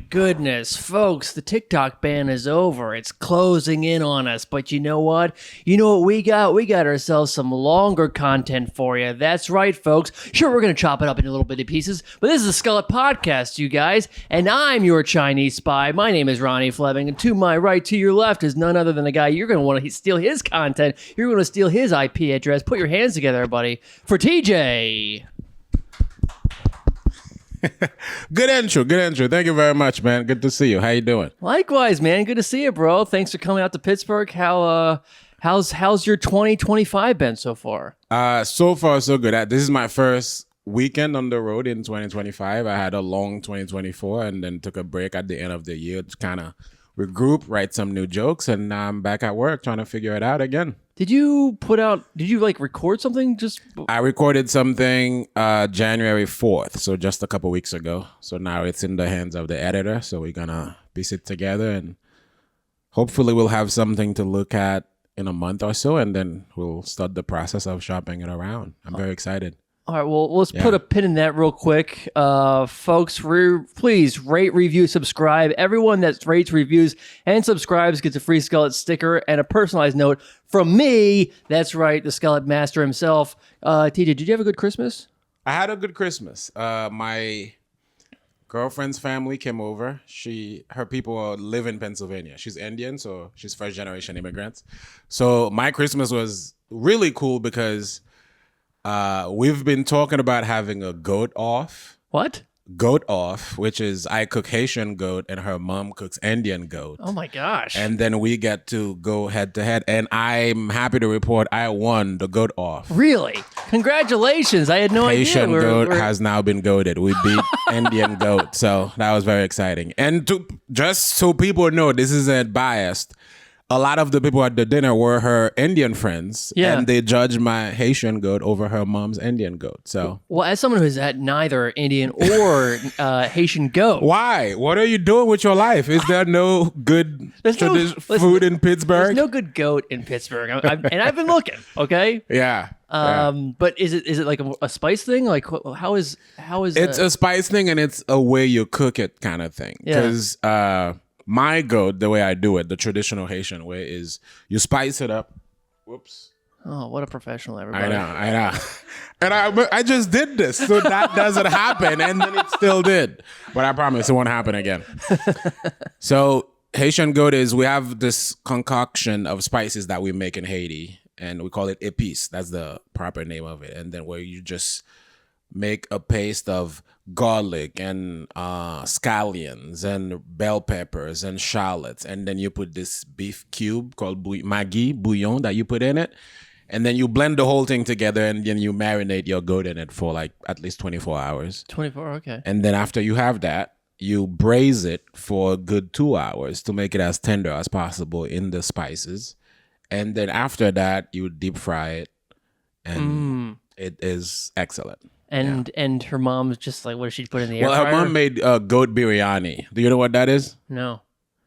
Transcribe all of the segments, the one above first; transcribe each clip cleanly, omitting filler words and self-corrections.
goodness, folks, the TikTok ban is over. It's closing in on us. But you know what? You know what we got? We got ourselves some longer content for you. That's right, folks. Sure, we're going to chop it up into little bitty pieces, but this is a Skullet podcast, you guys, and I'm your Chinese spy. My name is Ronnie Fleming, and to my right, to your left, is none other than a guy you're going to want to steal his content. You're going to steal his IP address. Put your hands together, buddy, for TJ. Good intro. Thank you very much, man. Good to see you. How you doing? Likewise, man. Good to see you, bro. Thanks for coming out to Pittsburgh. How's your 2025 been so far? So far so good. This is my first weekend on the road in 2025. I had a long 2024 and then took a break at the end of the year to kind of regroup, write some new jokes, and now I'm back at work trying to figure it out again. Did you record something I recorded something January 4th, so just a couple weeks ago. So now it's in the hands of the editor, so we're gonna piece it together and hopefully we'll have something to look at in a month or so, and then we'll start the process of shopping it around. I'm very excited. All right, well, let's put a pin in that real quick. Folks, please rate, review, subscribe. Everyone that rates, reviews, and subscribes gets a free Skullet sticker and a personalized note from me. That's right, the Skullet master himself. TJ, did you have a good Christmas? I had a good Christmas. My girlfriend's family came over. Her people live in Pennsylvania. She's Indian, so she's first-generation immigrants. So my Christmas was really cool because we've been talking about having a goat off. What? Goat off, which is I cook Haitian goat and her mom cooks Indian goat. Oh my gosh. And then we get to go head to head. And I'm happy to report I won the goat off. Really? Congratulations. I had no idea. Haitian goat has now been goated. We beat Indian goat. So that was very exciting. And just so people know, this isn't biased. A lot of the people at the dinner were her Indian friends, and they judged my Haitian goat over her mom's Indian goat. So, well, as someone who's had neither Indian or Haitian goat, why? What are you doing with your life? Is there no good food in Pittsburgh? There's no good goat in Pittsburgh, and I've been looking. Okay. Yeah. But is it like a spice thing? Like how is it's a spice thing, and it's a way you cook it kind of thing. Because my goat, the way I do it, the traditional Haitian way, is you spice it up. Whoops. Oh, what a professional, everybody. I know. And I just did this, so that doesn't happen, and then it still did. But I promise it won't happen again. So Haitian goat we have this concoction of spices that we make in Haiti, and we call it épice. That's the proper name of it. And then where you just make a paste of garlic and scallions and bell peppers and shallots, and then you put this beef cube called Maggi bouillon that you put in it, and then you blend the whole thing together, and then you marinate your goat in it for like at least 24 hours. 24, okay. And then after you have that, you braise it for a good 2 hours to make it as tender as possible in the spices, and then after that you deep fry it, and it is excellent. And her mom's just like, what did she put in the air fryer? Well, her mom made goat biryani. Do you know what that is? No.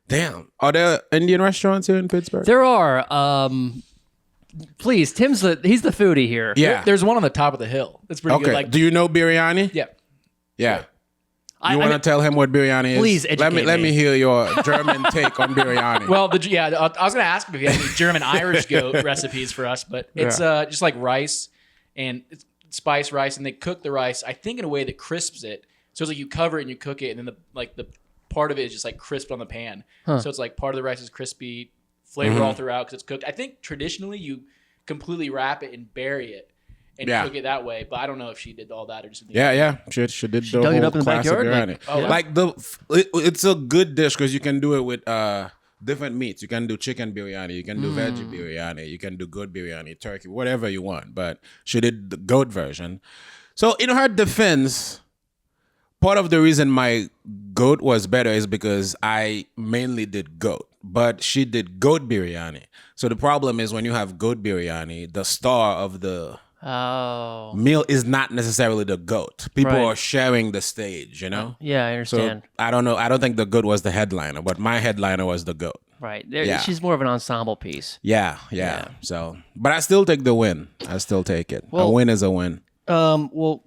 Damn. Are there Indian restaurants here in Pittsburgh? There are. Please, he's the foodie here. Yeah. There's one on the top of the hill. It's pretty good. Like, do you know biryani? Yeah. Yeah. You want to tell him what biryani is? Please educate me. Let me hear your German take on biryani. Well, I was going to ask him if he had any German Irish goat recipes for us, but it's just like rice and it's spice rice, and they cook the rice, I think, in a way that crisps it. So it's like you cover it and you cook it, and then the part of it is just like crisped on the pan. So it's like part of the rice is crispy, flavor all throughout because it's cooked. I think traditionally you completely wrap it and bury it and cook it that way, but I don't know if she did all that or just She did the dug it whole up in the classic backyard. biryani. It's a good dish because you can do it with different meats. You can do chicken biryani, you can do veggie biryani, you can do goat biryani, turkey, whatever you want. But she did the goat version. So in her defense, part of the reason my goat was better is because I mainly did goat, but she did goat biryani. So the problem is when you have goat biryani, the star of the meal is not necessarily the goat. People are sharing the stage, you know? Yeah, I understand. So I don't know. I don't think the goat was the headliner, but my headliner was the goat. Right. She's more of an ensemble piece. Yeah. So, but I still take the win. I still take it. Well, a win is a win. Well,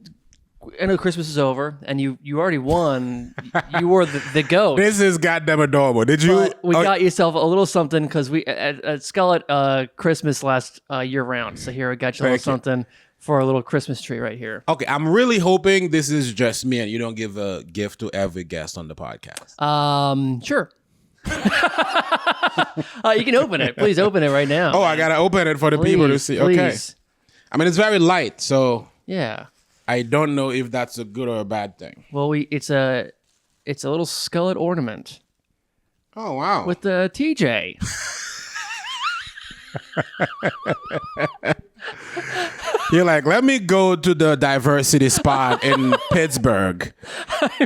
I know Christmas is over, and you already won. You were the goat. This is goddamn adorable. Did you? But we got yourself a little something because we at Skullet Christmas last year round. So here I got you a little something for a little Christmas tree right here. Okay, I'm really hoping this is just me and you don't give a gift to every guest on the podcast. Sure. You can open it. Please open it right now. Oh, I gotta open it for the people to see. Okay. Please. I mean, it's very light, so Yeah. I don't know if that's a good or a bad thing. Well, it's a little Skullet ornament Oh wow! with the TJ. You're like, let me go to the diversity spot in Pittsburgh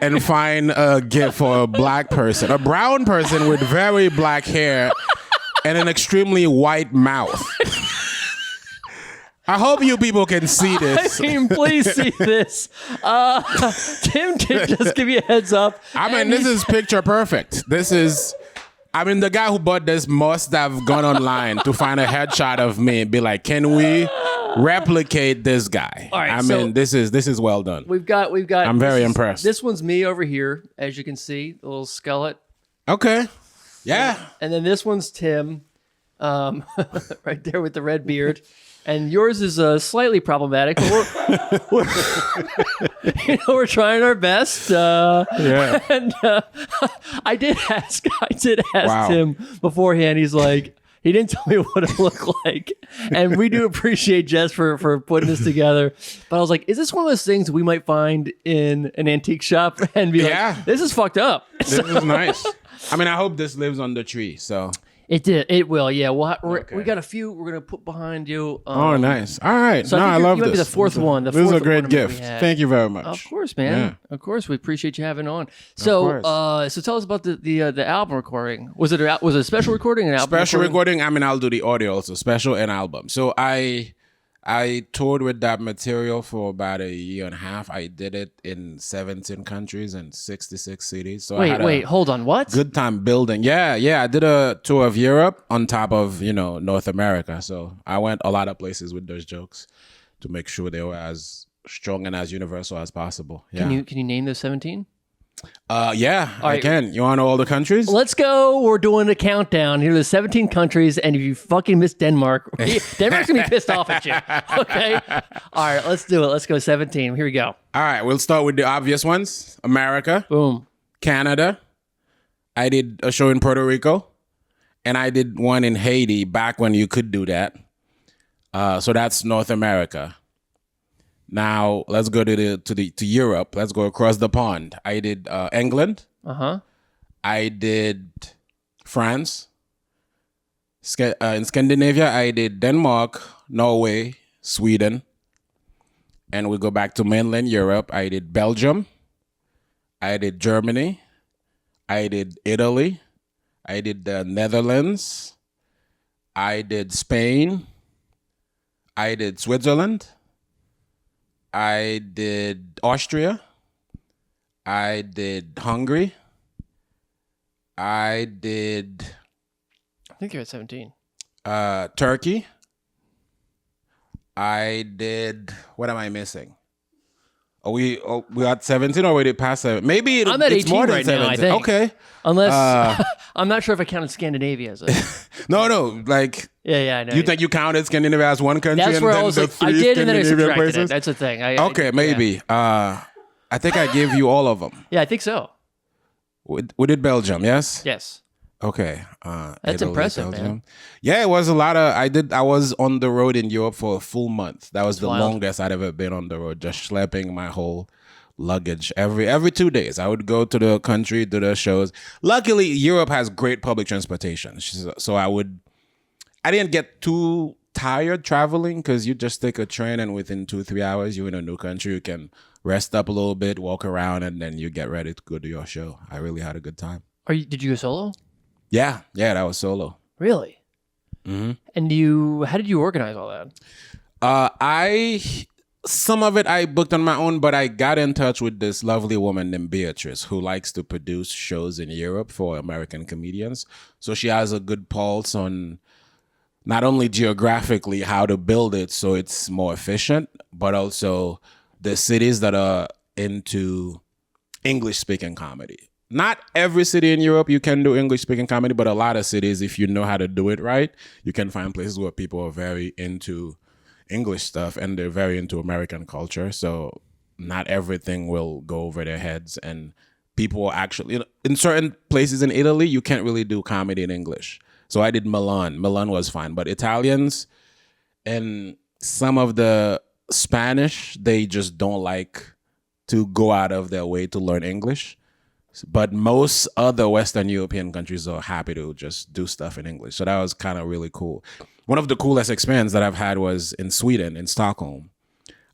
and find a gift for a black person, a brown person with very black hair and an extremely white mouth. I hope you people can see this. I mean, please see this. Tim can just give you a heads up. I mean, this is picture perfect. The guy who bought this must have gone online to find a headshot of me and be like, can we replicate this guy? All right, I mean, this is well done. We've got. I'm very impressed. This one's me over here, as you can see, the little Skullet. Okay. Yeah. And then this one's Tim, right there with the red beard. And yours is slightly problematic, but we're trying our best. Yeah. And I did ask Wow. Tim beforehand. He's like, he didn't tell me what it looked like. And we do appreciate Jess for putting this together. But I was like, is this one of those things we might find in an antique shop and be like, this is fucked up? This is nice. I mean, I hope this lives on the tree, so. It did. It will. Yeah. We got a few we're going to put behind you. Oh, nice. All right. So I love you might this. be the fourth one. This is a great gift. Thank you very much. Of course, man. Yeah. Of course. We appreciate you having on. So so tell us about the album recording. Was it a special recording? An album Special recording? I mean, I'll do the audio also. Special and album. So I toured with that material for about a year and a half. I did it in 17 countries and 66 cities. So wait, hold on. What? Good time building. Yeah. I did a tour of Europe on top of, North America. So I went a lot of places with those jokes to make sure they were as strong and as universal as possible. Yeah. Can you name those 17? Yeah, All right. I can. You want to know all the countries? Let's go. We're doing a countdown. Here are the 17 countries, and if you fucking miss Denmark, Denmark's gonna be pissed off at you. Okay. All right, let's do it. Let's go 17. Here we go. All right, we'll start with the obvious ones. America, Boom. Canada. I did a show in Puerto Rico, and I did one in Haiti back when you could do that. So that's North America. Now let's go to Europe. Let's go across the pond. I did England. I did France. In Scandinavia, I did Denmark, Norway, Sweden. And we go back to mainland Europe. I did Belgium. I did Germany. I did Italy. I did the Netherlands. I did Spain. I did Switzerland. I did Austria. I did Hungary. I think you're at 17. Turkey. I did. What am I missing? Are we at 17 or we did past 7? Maybe I'm at 18 it's more than right 17. now, I think. Okay. Unless I'm not sure if I counted Scandinavia as a. No. Like. Yeah, I know. You think you counted Scandinavia as one country? That's and where then I was the like, I three did, and then I Scandinavian subtracted places? it. That's the thing. Okay, maybe. I think I gave you all of them. Yeah, I think so. We did Belgium, yes? Yes. Okay. That's Italy, impressive, Belgium. man. Yeah, it was a lot of. I was on the road in Europe for a full month. That was the wild. longest I'd ever been on the road, just schlepping my whole luggage every 2 days. I would go to the country, do the shows. Luckily, Europe has great public transportation, so I didn't get too tired traveling because you just take a train and within 2-3 hours you're in a new country. You can rest up a little bit, walk around, and then you get ready to go to your show. I really had a good time. Did you go solo? Yeah, that was solo. Really? Mm-hmm. And how did you organize all that? Some of it I booked on my own, but I got in touch with this lovely woman named Beatrice who likes to produce shows in Europe for American comedians. So she has a good pulse on not only geographically how to build it so it's more efficient, but also the cities that are into English-speaking comedy. Not every city in Europe you can do English-speaking comedy, but a lot of cities, if you know how to do it right, you can find places where people are very into English stuff and they're very into American culture. So not everything will go over their heads, and people actually, in certain places in Italy, you can't really do comedy in English. So I did Milan. Milan was fine, but Italians and some of the Spanish, they just don't like to go out of their way to learn English. But most other Western European countries are happy to just do stuff in English. So that was kind of really cool. One of the coolest experiences that I've had was in Sweden, in Stockholm.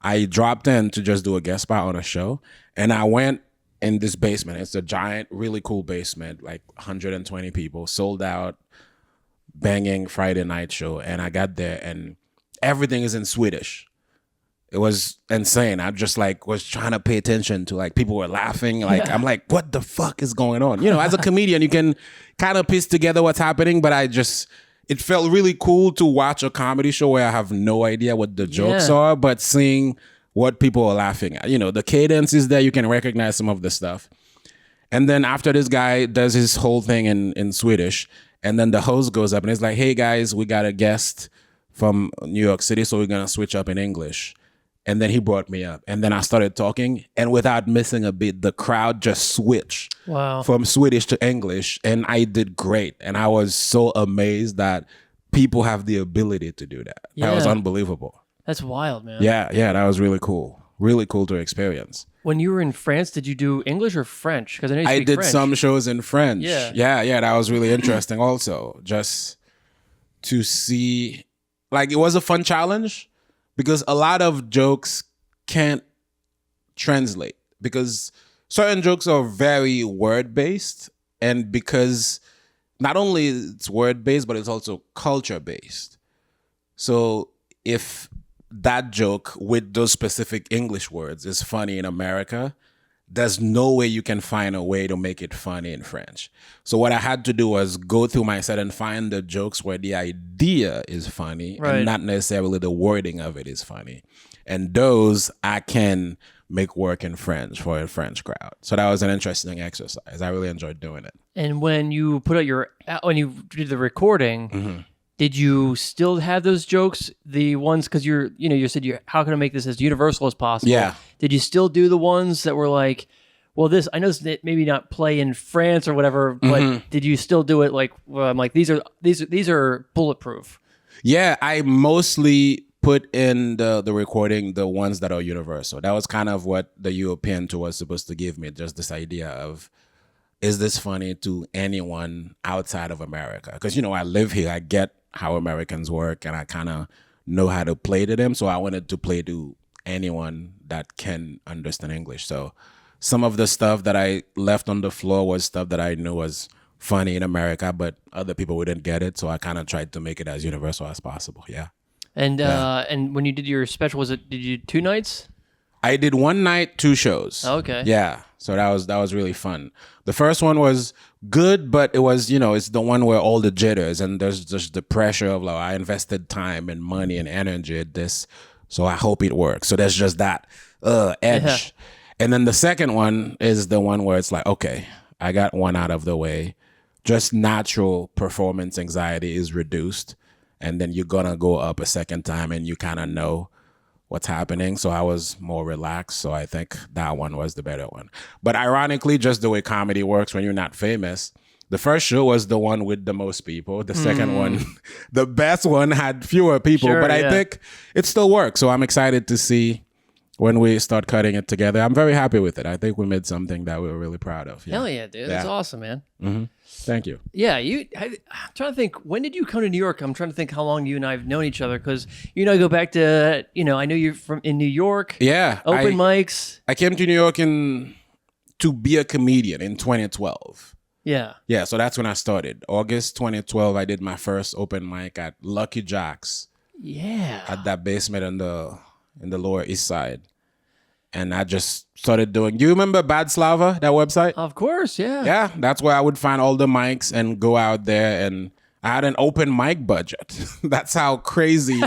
I dropped in to just do a guest spot on a show, and I went in this basement. It's a giant, really cool basement, like 120 people, sold out, banging Friday night show. And I got there, and everything is in Swedish. It was insane. I just like was trying to pay attention to, like, people were laughing. Like, I'm like, what the fuck is going on? You know, as a comedian, you can kind of piece together what's happening, but it felt really cool to watch a comedy show where I have no idea what the jokes are, but seeing what people are laughing at. You know, the cadence is there. You can recognize some of the stuff. And then after this guy does his whole thing in Swedish, and then the host goes up and is like, hey guys, we got a guest from New York City, so we're going to switch up in English. And then he brought me up, and then I started talking, and without missing a beat, the crowd just switched from Swedish to English, and I did great. And I was so amazed that people have the ability to do that. Yeah. That was unbelievable. That's wild, man. Yeah, that was really cool. Really cool to experience. When you were in France, did you do English or French? Because I know you I speak did French. some shows in French. Yeah. That was really interesting also. Just to see, like, it was a fun challenge. Because a lot of jokes can't translate, because certain jokes are very word-based, and because not only it's word-based, but it's also culture-based. So if that joke with those specific English words is funny in America, there's no way you can find a way to make it funny in French. So what I had to do was go through my set and find the jokes where the idea is funny and not necessarily the wording of it is funny. And those I can make work in French for a French crowd. So that was an interesting exercise. I really enjoyed doing it. And when you put out when you did the recording, did you still have those jokes? The ones, because you said how can I make this as universal as possible? Yeah. Did you still do the ones that were like, well, this, I know that maybe not play in France or whatever, but did you still do it like, well, I'm like, these are bulletproof? Yeah, I mostly put in the recording the ones that are universal. That was kind of what the European tour was supposed to give me, just this idea of, is this funny to anyone outside of America? Because, I live here. I get how Americans work, and I kind of know how to play to them. So I wanted to play to anyone that can understand English. So some of the stuff that I left on the floor was stuff that I knew was funny in America, but other people wouldn't get it. So I kind of tried to make it as universal as possible. Yeah. And when you did your special, did you do 2 nights? I did 1 night, 2 shows. Okay. Yeah. So that was really fun. The first one was good, but it was, it's the one where all the jitters and there's just the pressure of, like, I invested time and money and energy at this, so I hope it works. So there's just that edge. Yeah. And then the second one is the one where it's like, okay, I got one out of the way. Just natural performance anxiety is reduced. And then you're going to go up a second time and you kind of know what's happening. So I was more relaxed. So I think that one was the better one. But ironically, just the way comedy works when you're not famous, the first show was the one with the most people. The second one, the best one, had fewer people. Sure, but I think it still works. So I'm excited to see when we start cutting it together. I'm very happy with it. I think we made something that we were really proud of. Hell yeah, dude. That's awesome, man. Mm-hmm. Thank you. Yeah, I'm trying to think, when did you come to New York? I'm trying to think how long you and I have known each other, because, I go back to, I know you're in New York. Yeah. Open mics. I came to New York to be a comedian in 2012. Yeah. Yeah, so that's when I started. August 2012, I did my first open mic at Lucky Jack's. Yeah. At that basement in the Lower East Side. And I just started doing, do you remember Bad Slava, that website? Of course, yeah. Yeah, that's where I would find all the mics and go out there, and I had an open mic budget. That's how crazy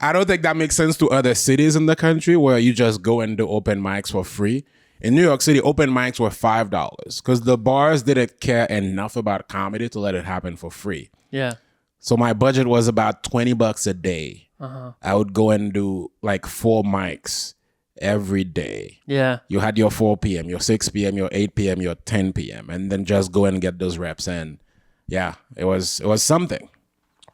I don't think that makes sense to other cities in the country where you just go and do open mics for free. In New York City, open mics were $5 because the bars didn't care enough about comedy to let it happen for free. Yeah. So my budget was about $20 a day. I would go and do like 4 mics every day. Yeah. You had your 4 p.m., your 6 p.m., your 8 p.m., your 10 p.m., and then just go and get those reps in. Yeah, it was something.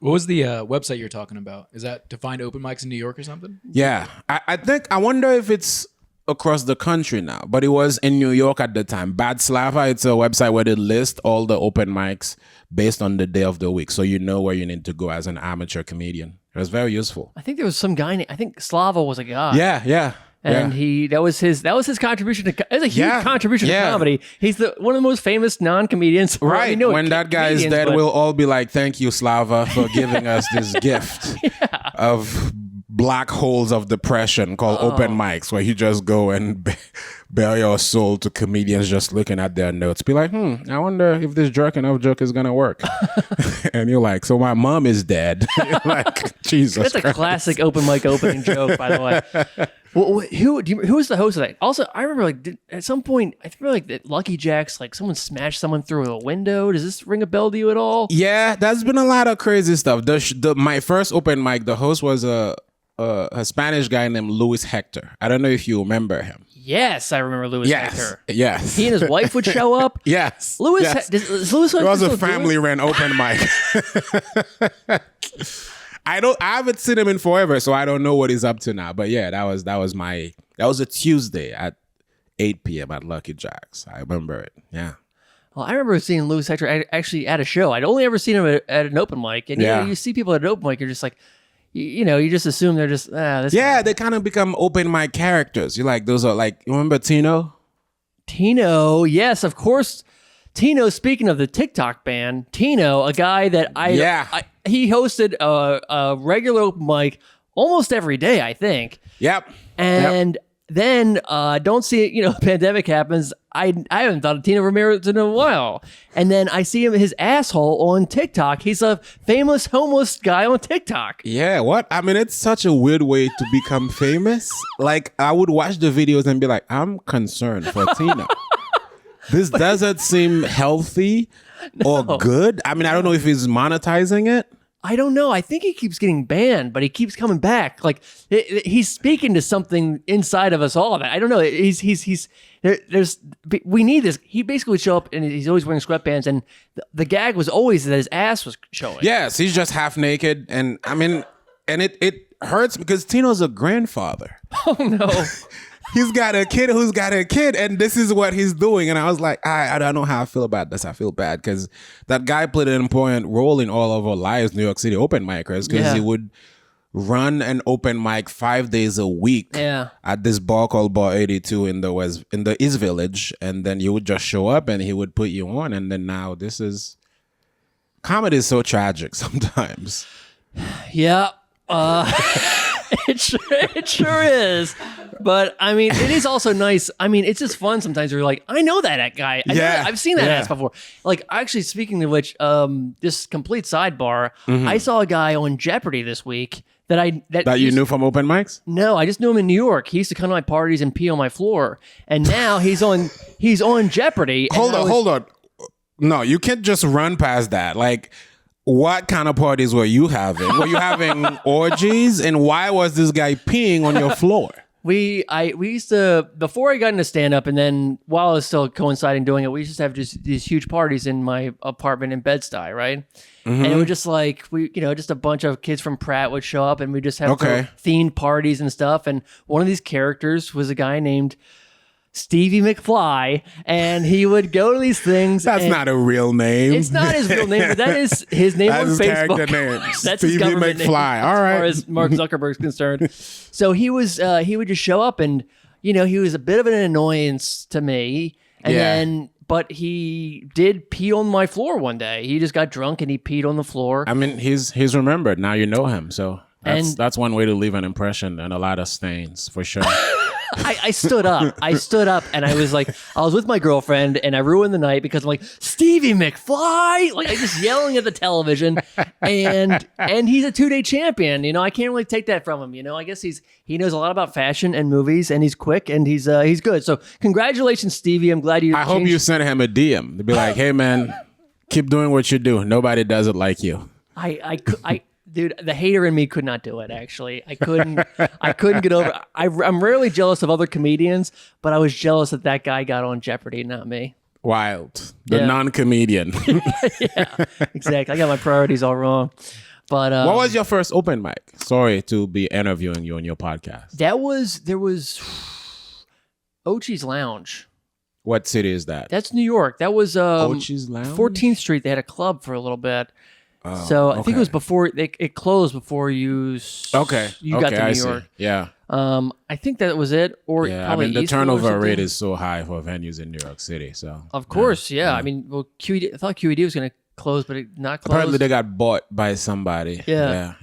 What was the website you're talking about? Is that to find open mics in New York or something? Yeah, I wonder if it's across the country now, but it was in New York at the time. Bad Slava, it's a website where they list all the open mics based on the day of the week, so you know where you need to go as an amateur comedian. It was very useful. I think there was some guy. I think Slava was a guy. Yeah. And that was his contribution to. It's a huge contribution to comedy. He's one of the most famous non-comedians. Right. When that guy is dead, we'll all be like, "Thank you, Slava, for giving us this gift of black holes of depression called open mics, where you just go and bare your soul to comedians just looking at their notes. Be like, I wonder if this jerking off joke is gonna work." And you're like, "So my mom is dead." You're like, Jesus. That's a classic open mic opening joke, by the way. Well, who was the host of that? Also, I remember at some point, I feel like that Lucky Jack's like someone smashed someone through a window. Does this ring a bell to you at all? Yeah, there's been a lot of crazy stuff. My first open mic, the host was a Spanish guy named Luis Hector. I don't know if you remember him. Yes, I remember Luis Hector. Yes. He and his wife would show up. Yes. Louis It was a family ran open mic. I haven't seen him in forever, so I don't know what he's up to now. But yeah, that was a Tuesday at 8 p.m. at Lucky Jack's. I remember it. Yeah. Well, I remember seeing Luis Hector actually at a show. I'd only ever seen him at an open mic, and you see people at an open mic, you're just like, you just assume they're just this guy. They kind of become open mic characters. You're like, those are like, you remember Tino? Tino, yes, of course. Tino, speaking of the TikTok ban, Tino, a guy that he hosted a regular open mic almost every day, I think. Yep. And then don't see it, pandemic happens. I haven't thought of Tino Ramirez in a while. And then I see his asshole on TikTok. He's a famous homeless guy on TikTok. Yeah, what? I mean, it's such a weird way to become famous. Like, I would watch the videos and be like, I'm concerned for Tino. This doesn't seem healthy or good. I mean, I don't know if he's monetizing it. I don't know. I think he keeps getting banned, but he keeps coming back. Like he's speaking to something inside of us all. I don't know. We need this. He basically would show up and he's always wearing sweatpants, and the gag was always that his ass was showing. Yes, he's just half naked, and I mean, and it hurts because Tino's a grandfather. Oh no. He's got a kid who's got a kid, and this is what he's doing. And I was like, I don't know how I feel about this. I feel bad because that guy played an important role in all of our lives, New York City open micers, because he would run an open mic 5 days a week at this bar called Bar 82 in the East Village. And then you would just show up and he would put you on. And then now comedy is so tragic sometimes. Yeah. It sure is. But I mean, it is also nice. I mean, it's just fun sometimes. You're like, I know that guy. I've seen that ass before. Like, actually, speaking of which, this complete sidebar, I saw a guy on Jeopardy this week that you knew from open mics. No, I just knew him in New York. He used to come to my parties and pee on my floor, and now he's on Jeopardy. Hold on. No, you can't just run past that. Like, what kind of parties were you having? Were you having orgies? And why was this guy peeing on your floor? We used to, before I got into stand-up, and then while I was still coinciding doing it, we used to have just these huge parties in my apartment in Bed-Stuy, right? And it was just like, just a bunch of kids from Pratt would show up, and we just have themed parties and stuff. And one of these characters was a guy named Stevie McFly, and he would go to these things. That's not a real name. It's not his real name, but that is his name on his Facebook. Character name. That's Stevie his government McFly. name, All right. as far as Mark Zuckerberg's concerned. So he would just show up, and he was a bit of an annoyance to me. And then, but he did pee on my floor one day. He just got drunk and he peed on the floor. I mean, he's remembered. Now you know him, so that's one way to leave an impression and a lot of stains for sure. I stood up. I stood up and I was like, I was with my girlfriend and I ruined the night because I'm like, Stevie McFly! Like, I just yelling at the television. And he's a 2-day champion. You know, I can't really take that from him. You know, I guess he knows a lot about fashion and movies and he's quick and he's good. So congratulations, Stevie. I'm glad you I hope you sent him a DM to be like, hey, man, keep doing what you do. Nobody does it like you. Dude, the hater in me could not do it. Actually, I couldn't get over. I'm rarely jealous of other comedians, but I was jealous that guy got on Jeopardy, not me. Wild, the Yeah. non-comedian. Yeah, exactly. I got my priorities all wrong. But What was your first open mic? Sorry to be interviewing you on your podcast. there was Ochi's Lounge. What city is that? That's New York. That was Ochi's Lounge? 14th Street. They had a club for a little bit. So I think it was before it closed before you got to New York. Yeah. I think that was it, or Yeah, I probably mean, the Eastwood or turnover something. rate is so high for venues in New York City. So Of course, yeah. I mean, well, QED. I thought QED was going to close, but it not closed. apparently they got bought by somebody. Yeah.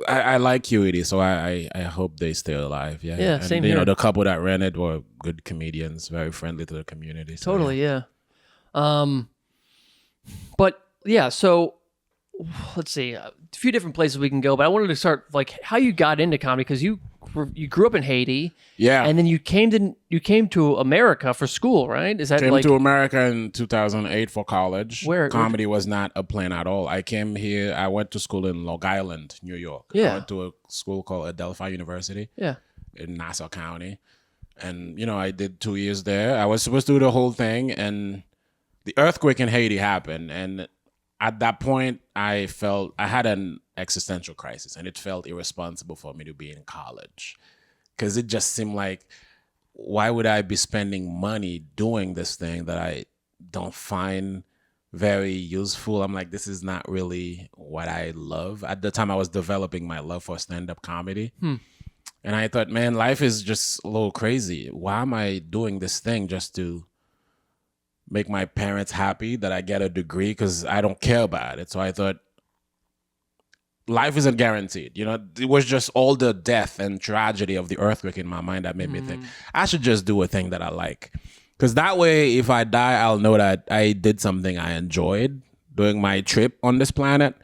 I like QED, so I hope they stay alive. Yeah. Yeah, And, same you know, here. the couple that ran it were good comedians, very friendly to the community. So, Totally, yeah. But yeah, so let's see, a few different places we can go. But I wanted to start like how you got into comedy because you grew up in Haiti. Yeah. And then you came to America for school, right? Is that Came like to America in 2008 for college. Where- comedy was not a plan at all. I came here. I went to school in Long Island, New York. Yeah. I went to a school called Adelphi University yeah. in Nassau County, and you know I did 2 years there. I was supposed to do the whole thing, and the earthquake in Haiti happened, and at that point I felt I had an existential crisis, and it felt irresponsible for me to be in college because it just seemed like, why would I be spending money doing this thing that I don't find very useful? I'm like, this is not really what I love. At the time, I was developing my love for stand-up comedy. And I thought, man, life is just a little crazy. Why am I doing this thing just to make my parents happy that I get a degree? Because I don't care about it. So I thought, life isn't guaranteed. You know, it was just all the death and tragedy of the earthquake in my mind that made me think I should just do a thing that I like. Because that way, if I die, I'll know that I did something I enjoyed during my trip on this planet.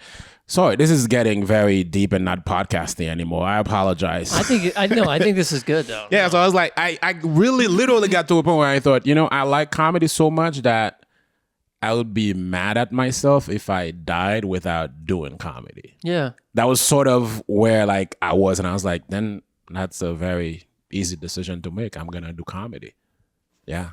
Sorry, this is getting very deep and not podcasting anymore. I apologize. I think this is good though. Yeah, so I was like, I really literally got to a point where I thought, you know, I like comedy so much that I would be mad at myself if I died without doing comedy. Yeah. That was sort of where like I was, and I was like, then that's a very easy decision to make. I'm gonna do comedy. Yeah.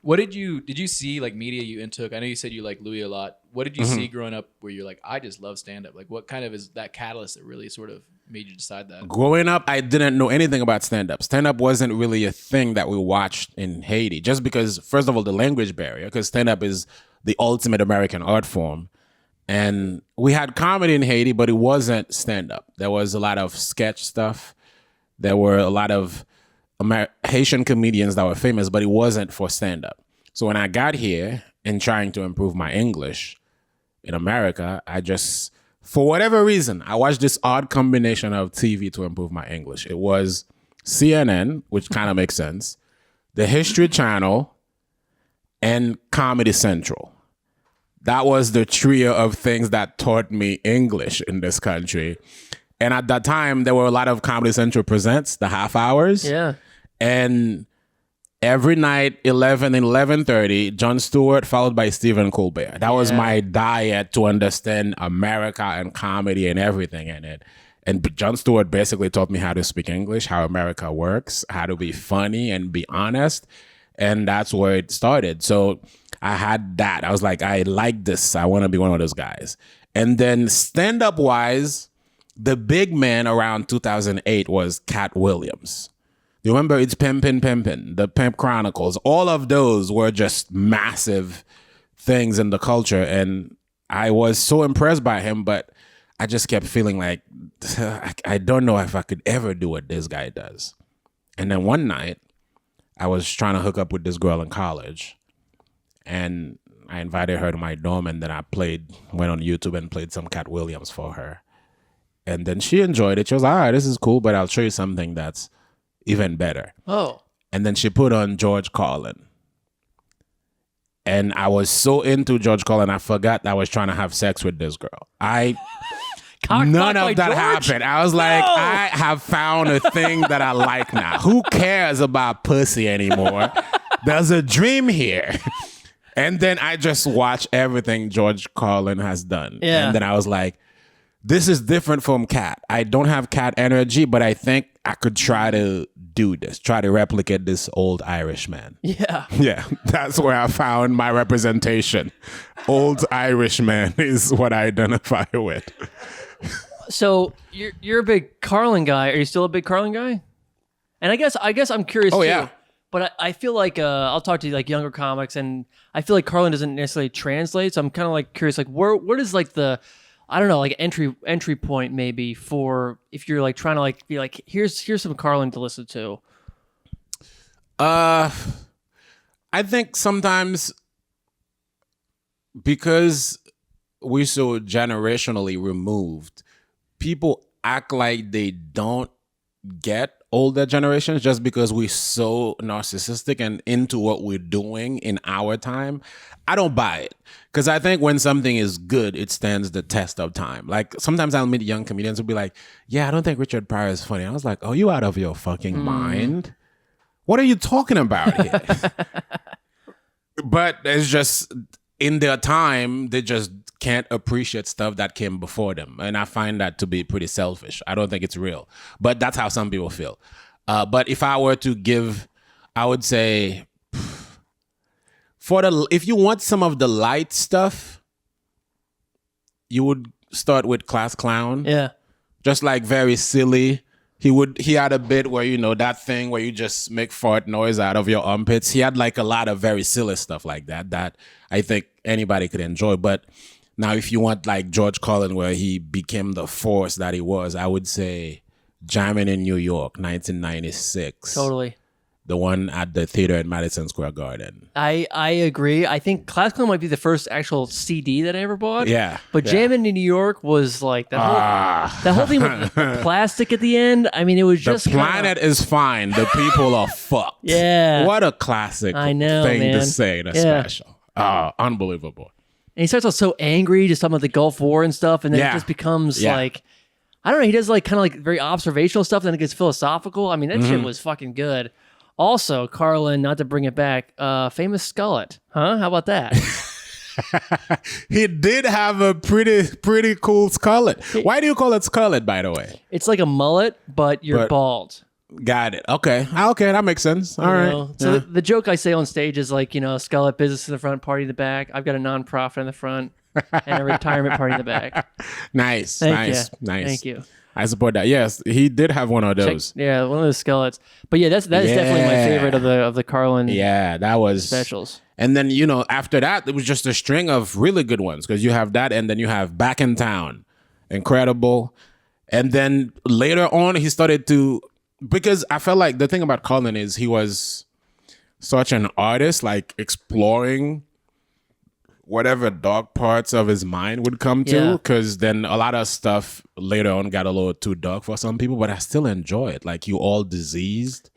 What did you see like media you intook? I know you said you like Louis a lot. What did you see growing up where you're like, I just love stand up? Like what kind of is that catalyst that really sort of made you decide that? Growing up, I didn't know anything about stand-up. Stand-up wasn't really a thing that we watched in Haiti, just because, first of all, the language barrier, because stand-up is the ultimate American art form. And we had comedy in Haiti, but it wasn't stand-up. There was a lot of sketch stuff. There were a lot of Haitian comedians that were famous, but it wasn't for stand-up. So when I got here and trying to improve my English in America, I just, for whatever reason, I watched this odd combination of TV to improve my English. It was CNN, which kind of makes sense, the History Channel, and Comedy Central. That was the trio of things that taught me English in this country. And at that time, there were a lot of Comedy Central presents, the half hours. Yeah. And every night, 11 and 11:30, Jon Stewart, followed by Stephen Colbert. That was my diet to understand America and comedy and everything in it. And Jon Stewart basically taught me how to speak English, how America works, how to be funny and be honest. And that's where it started. So I had that. I was like, I like this. I want to be one of those guys. And then stand-up wise, the big man around 2008 was Cat Williams. You remember It's Pimpin' Pimpin', the Pimp Chronicles. All of those were just massive things in the culture. And I was so impressed by him, but I just kept feeling like, I don't know if I could ever do what this guy does. And then one night, I was trying to hook up with this girl in college. And I invited her to my dorm, and then I went on YouTube and played some Cat Williams for her. And then she enjoyed it. She was like, all right, this is cool, but I'll show you something that's even better. Oh. And then she put on George Carlin. And I was so into George Carlin, I forgot I was trying to have sex with this girl. None of that happened. I was like, I have found a thing that I like now. Who cares about pussy anymore? There's a dream here. And then I just watched everything George Carlin has done. Yeah. And then I was like, this is different from Cat. I don't have Cat energy, but I think I could try to do this, try to replicate this old Irish man. Yeah. Yeah, that's where I found my representation. Old Irish man is what I identify with. So you're a big Carlin guy. Are you still a big Carlin guy? And I guess I'm curious too. Yeah. But I feel like I'll talk to like younger comics, and I feel like Carlin doesn't necessarily translate. So I'm kind of like curious, like where does like the, I don't know, like entry point maybe for if you're like trying to like be like here's some Carlin to listen to. I think sometimes because we're so generationally removed, people act like they don't get older generations just because we're so narcissistic and into what we're doing in our time. I don't buy it, because I think when something is good, it stands the test of time. Like sometimes I'll meet young comedians who'll be like, yeah, I don't think Richard Pryor is funny. I was like, oh, you out of your fucking mind? What are you talking about here? But it's just in their time, they just can't appreciate stuff that came before them. And I find that to be pretty selfish. I don't think it's real. But that's how some people feel. But if I were to give, I would say, if you want some of the light stuff, you would start with Class Clown. Yeah. Just like very silly. He had a bit where, you know, that thing where you just make fart noise out of your armpits. He had like a lot of very silly stuff like that I think anybody could enjoy. But now if you want like George Carlin, where he became the force that he was, I would say Jamming in New York, 1996. Totally. The one at the theater at Madison Square Garden. I agree. I think Class Clown might be the first actual CD that I ever bought. Yeah. But Jammin' in New York was like the whole thing with the plastic at the end. I mean, it was just the planet is fine. The people are fucked. Yeah. What a classic I know, thing man. to say in a special. Unbelievable. And he starts out so angry, just talking about the Gulf War and stuff, and then it just becomes like, I don't know, he does like kind of like very observational stuff, then it gets philosophical. I mean, that shit was fucking good. Also, Carlin, not to bring it back, famous Skullet. Huh? How about that? He did have a pretty cool skullet. Why do you call it skullet, by the way? It's like a mullet, but you're bald. Got it. Okay, that makes sense. All right. So the joke I say on stage is like, you know, Skullet, business in the front, party in the back. I've got a nonprofit in the front and a retirement party in the back. Nice. Nice. Thank you. I support that. Yes, he did have one of those. One of those Skullets. But yeah, that is definitely my favorite of the Carlin. Yeah, that was specials. And then, you know, after that, it was just a string of really good ones, because you have that, and then you have Back in Town, incredible. And then later on, he started to, because I felt like the thing about Carlin is he was such an artist, like exploring whatever dark parts of his mind would come to, because then a lot of stuff later on got a little too dark for some people, but I still enjoy it. Like You All Diseased,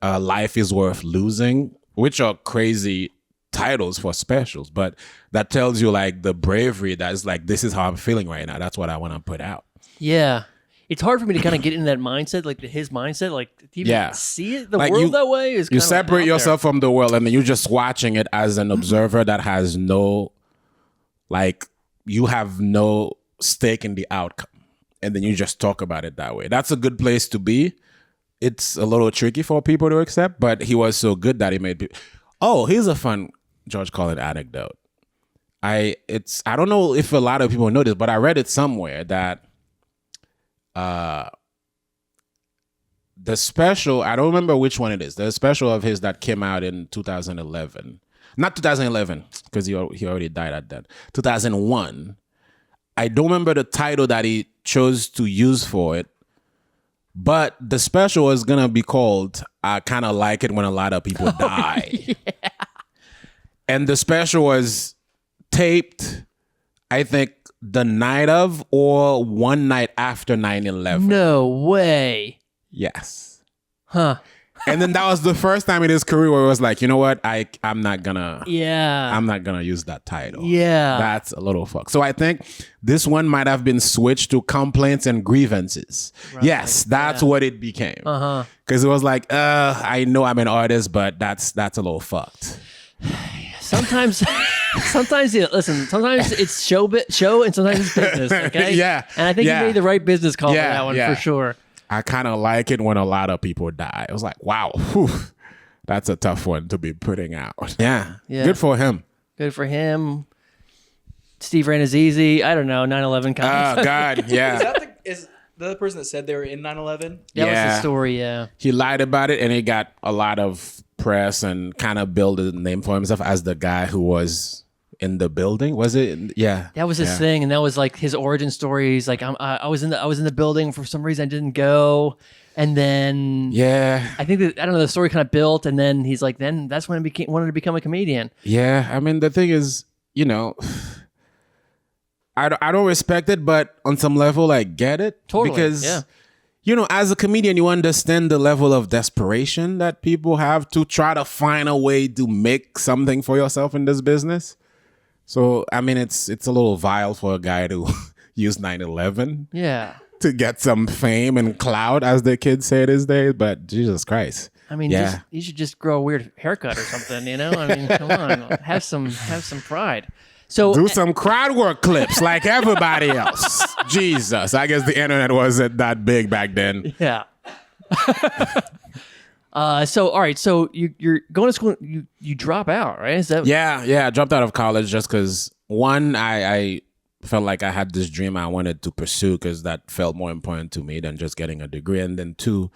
Life is Worth Losing, which are crazy titles for specials, but that tells you like the bravery that is like, this is how I'm feeling right now. That's what I want to put out. Yeah. It's hard for me to kind of get in that mindset, like his mindset, like to even see it, the like world that way is. You separate yourself from the world, and then you're just watching it as an observer that has no, like, you have no stake in the outcome, and then you just talk about it that way. That's a good place to be. It's a little tricky for people to accept, but he was so good that he made people. Oh, here's a fun George Carlin anecdote. I don't know if a lot of people know this, but I read it somewhere that the special, I don't remember which one it is, the special of his that came out in 2011, not 2011, because he already died at that, 2001. I don't remember the title that he chose to use for it, but the special is gonna be called I Kind of Like It When a Lot of People Die. And the special was taped, I think, the night of or one night after 9/11. No way. Yes. Huh. And then that was the first time in his career where it was like, you know what? I'm not gonna use that title. Yeah. That's a little fuck. So I think this one might have been switched to complaints and grievances. Right. Yes, that's what it became. Because it was like, I know I'm an artist, but that's a little fucked. Sometimes listen, sometimes it's show and sometimes it's business, okay? Yeah. And I think you made the right business call for that one for sure. I kind of like it when a lot of people die. I was like, wow, whew, that's a tough one to be putting out. Yeah. Good for him. Good for him. Steve Ranazizi, I don't know, 9/11 comments. Oh, God, yeah. Is the other person that said they were in 9/11? That was the story, yeah. He lied about it, and he got a lot of press and kind of built a name for himself as the guy who was in the building. Was it? Yeah. That was his thing, and that was like his origin story. He's like, I was in the building for some reason. I didn't go, and then I think that, I don't know, the story kind of built, and then he's like, then that's when I wanted to become a comedian. Yeah, I mean, the thing is, you know, I don't respect it, but on some level, I get it. Totally. Because, you know, as a comedian, you understand the level of desperation that people have to try to find a way to make something for yourself in this business. So, I mean, it's a little vile for a guy to use 9/11 to get some fame and clout, as the kids say these days. But Jesus Christ. I mean, you should just grow a weird haircut or something, you know? I mean, come on, have some pride. So do some crowd work clips like everybody else. Jesus, I guess the internet wasn't that big back then. Yeah. So all right, so you're going to school. You drop out, right? Is that? Yeah. I dropped out of college just because one, I felt like I had this dream I wanted to pursue because that felt more important to me than just getting a degree, and then two,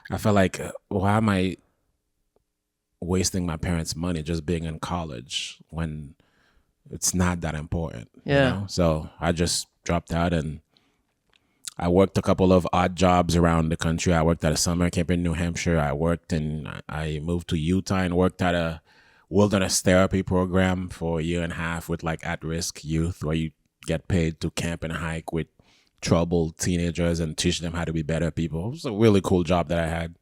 I felt like, why am I wasting my parents' money just being in college when it's not that important? Yeah. You know? So I just dropped out and I worked a couple of odd jobs around the country. I worked at a summer camp in New Hampshire. I moved to Utah and worked at a wilderness therapy program for a year and a half with like at-risk youth, where you get paid to camp and hike with troubled teenagers and teach them how to be better people. It was a really cool job that I had.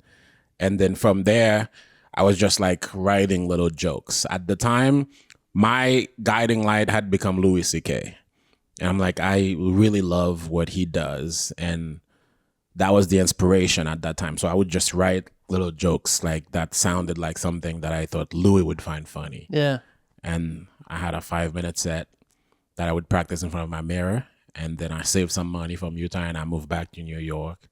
And then from there, I was just like writing little jokes. At the time, my guiding light had become Louis C.K. And I'm like, I really love what he does. And that was the inspiration at that time. So I would just write little jokes like that sounded like something that I thought Louis would find funny. Yeah. And I had a 5-minute set that I would practice in front of my mirror. And then I saved some money from Utah and I moved back to New York.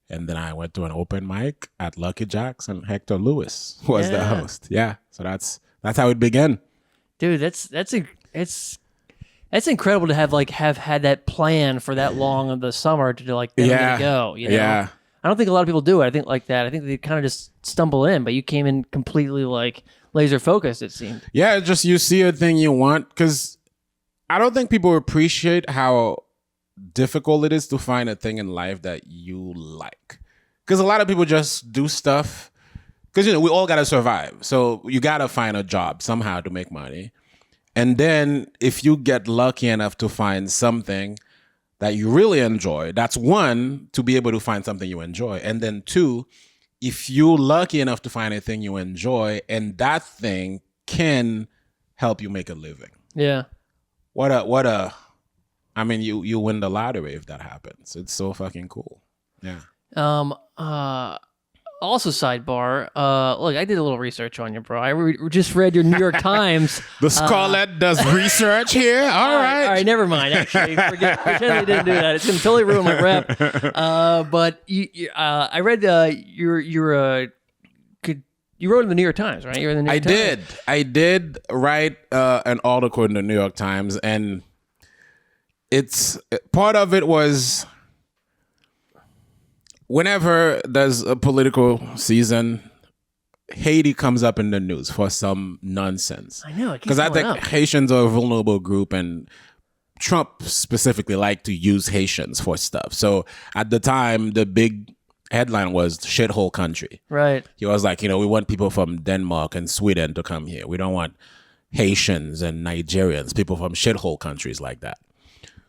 And then I went to an open mic at Lucky Jack's and Hector Lewis was the host. Yeah. So that's how it began. Dude, it's incredible to have had that plan for that long of the summer to like then I'm gonna go. You know? Yeah. I don't think a lot of people do it. I think like that. I think they kind of just stumble in, but you came in completely like laser focused, it seemed. Yeah, just you see a thing you want, because I don't think people appreciate how difficult it is to find a thing in life that you like. Because a lot of people just do stuff because, you know, we all got to survive. So you got to find a job somehow to make money. And then if you get lucky enough to find something that you really enjoy, that's one, to be able to find something you enjoy. And then two, if you're lucky enough to find a thing you enjoy and that thing can help you make a living. Yeah. I mean, you win the lottery if that happens. It's so fucking cool. Yeah. Also, sidebar. Look, I did a little research on you, bro. I just read your New York Times. The Skullet does research here. All right. Never mind. Actually, pretend they didn't do that. It's gonna totally ruin my rep. But I read you wrote in the New York Times, right? You were in the New York Times. I did write an article in the New York Times, and it's part of it was, whenever there's a political season, Haiti comes up in the news for some nonsense. I know. Because I think Haitians are a vulnerable group, and Trump specifically liked to use Haitians for stuff. So at the time, the big headline was shithole country. Right. He was like, we want people from Denmark and Sweden to come here. We don't want Haitians and Nigerians, people from shithole countries like that.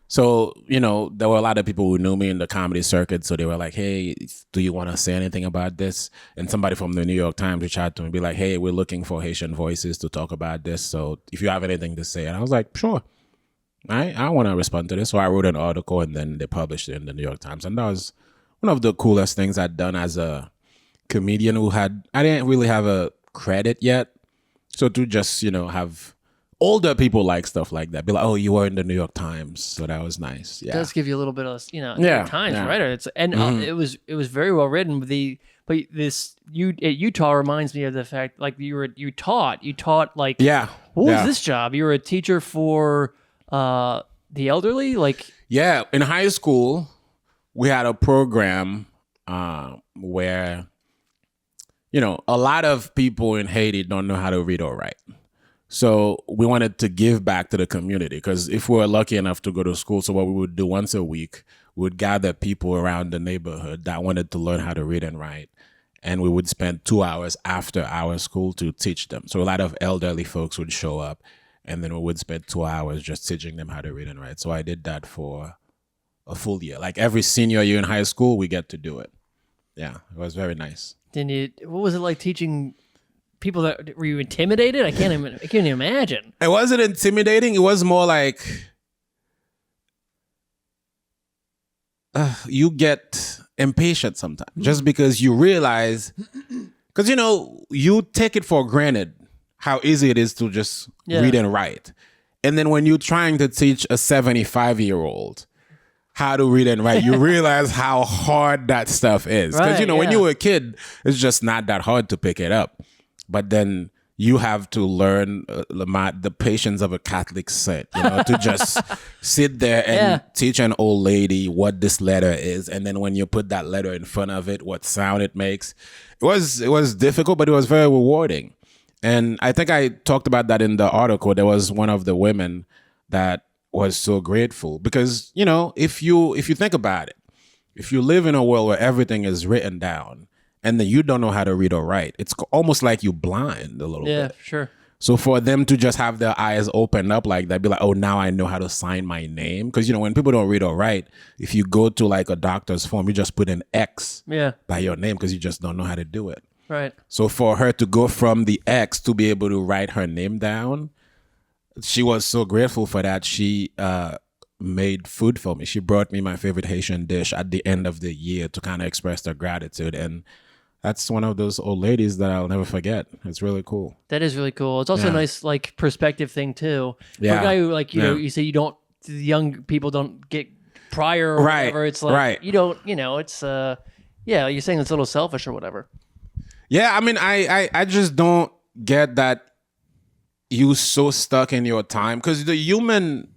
So, there were a lot of people who knew me in the comedy circuit. So they were like, hey, do you want to say anything about this? And somebody from the New York Times reached out to me and be like, hey, we're looking for Haitian voices to talk about this. So if you have anything to say. And I was like, sure. I want to respond to this. So I wrote an article and then they published it in the New York Times. And that was one of the coolest things I'd done as a comedian I didn't really have a credit yet. So to just, have older people like stuff like that. Be like, oh, you were in the New York Times, so that was nice. Yeah, It does give you a little bit of New York Times, yeah. right? It was very well written. But this Utah reminds me of the fact like you taught like yeah. What was this job? You were a teacher for the elderly, like in high school we had a program where a lot of people in Haiti don't know how to read or write. So we wanted to give back to the community because if we were lucky enough to go to school, so what we would do once a week, we would gather people around the neighborhood that wanted to learn how to read and write. And we would spend 2 hours after our school to teach them. So a lot of elderly folks would show up and then we would spend 2 hours just teaching them how to read and write. So I did that for a full year. Like every senior year in high school, we get to do it. Yeah, it was very nice. What was it like teaching people were you intimidated? I can't even imagine. It wasn't intimidating. It was more like you get impatient sometimes just because you realize, because you take it for granted how easy it is to just read and write. And then when you're trying to teach a 75-year-old how to read and write, you realize how hard that stuff is. Because, when you were a kid, it's just not that hard to pick it up. But then you have to learn the patience of a Catholic saint, to just sit there and teach an old lady what this letter is. And then when you put that letter in front of it, what sound it makes. It was difficult, but it was very rewarding. And I think I talked about that in the article. There was one of the women that was so grateful because, if you think about it, if you live in a world where everything is written down, and then you don't know how to read or write, it's almost like you blind a little bit. Yeah, sure. So for them to just have their eyes open up like that, be like, oh, now I know how to sign my name. Because, when people don't read or write, if you go to like a doctor's form, you just put an X by your name because you just don't know how to do it. Right. So for her to go from the X to be able to write her name down, she was so grateful for that. She made food for me. She brought me my favorite Haitian dish at the end of the year to kind of express their gratitude. And that's one of those old ladies that I'll never forget. It's really cool. That is really cool. It's also a nice like perspective thing too. Yeah. For a guy who you say the young people don't get prior or whatever. It's like you don't, it's you're saying it's a little selfish or whatever. Yeah, I mean I just don't get that you so stuck in your time because the human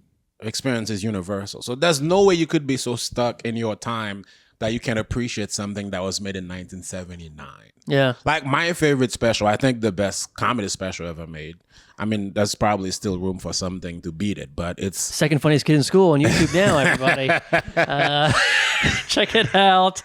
experience is universal. So there's no way you could be so stuck in your time that you can appreciate something that was made in 1979. Yeah. Like my favorite special, I think the best comedy special ever made. I mean, there's probably still room for something to beat it, but it's... Second funniest kid in school on YouTube now, everybody. Check it out.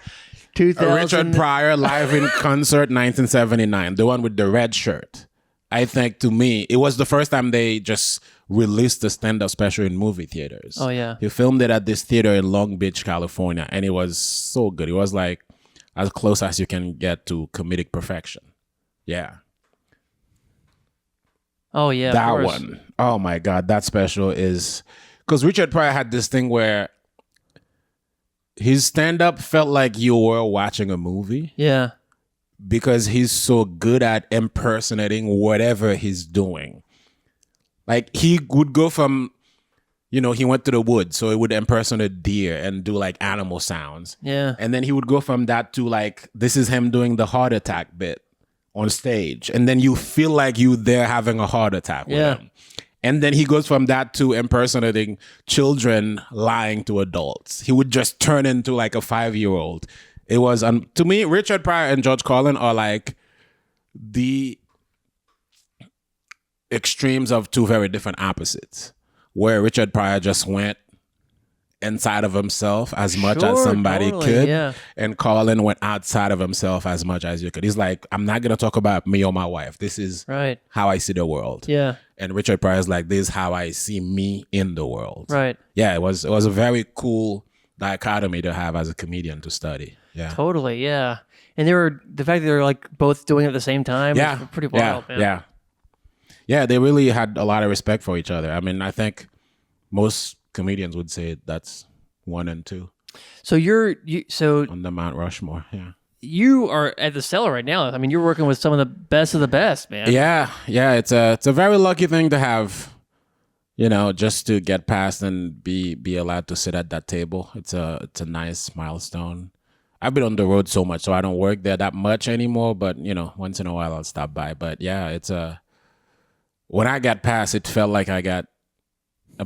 2000. Richard Pryor live in concert 1979, the one with the red shirt. I think to me, it was the first time they just released the stand-up special in movie theaters. Oh, yeah. He filmed it at this theater in Long Beach, California, and it was so good. It was like as close as you can get to comedic perfection. Yeah. Oh, yeah. That one. Oh, my God. That special is... Because Richard Pryor had this thing where his stand-up felt like you were watching a movie. Yeah. Because he's so good at impersonating whatever he's doing. Like he would go from, he went to the woods, so he would impersonate deer and do like animal sounds. Yeah. And then he would go from that to like, this is him doing the heart attack bit on stage. And then you feel like you there having a heart attack with him. And then he goes from that to impersonating children lying to adults. He would just turn into like a 5-year-old. It was, to me, Richard Pryor and George Carlin are like the extremes of two very different opposites. Where Richard Pryor just went inside of himself as much as Sure, somebody totally, could. yeah. And Colin went outside of himself as much as you could. He's like, I'm not going to talk about me or my wife. This is Right. how I see the world. Yeah. And Richard Pryor's like, this is how I see me in the world. Right. Yeah, it was a very cool dichotomy to have as a comedian to study. Yeah. Totally. Yeah. And the fact that they were like both doing it at the same time. Yeah. Was pretty wild, man. Yeah. Yeah, they really had a lot of respect for each other. I mean, I think most comedians would say that's 1 and 2 So so on the Mount Rushmore. Yeah. you are at the Cellar right now. I mean, you're working with some of the best, man. Yeah. It's a very lucky thing to have, just to get past and be allowed to sit at that table. It's a nice milestone. I've been on the road so much, so I don't work there that much anymore. But once in a while I'll stop by. But yeah, when I got past, it felt like I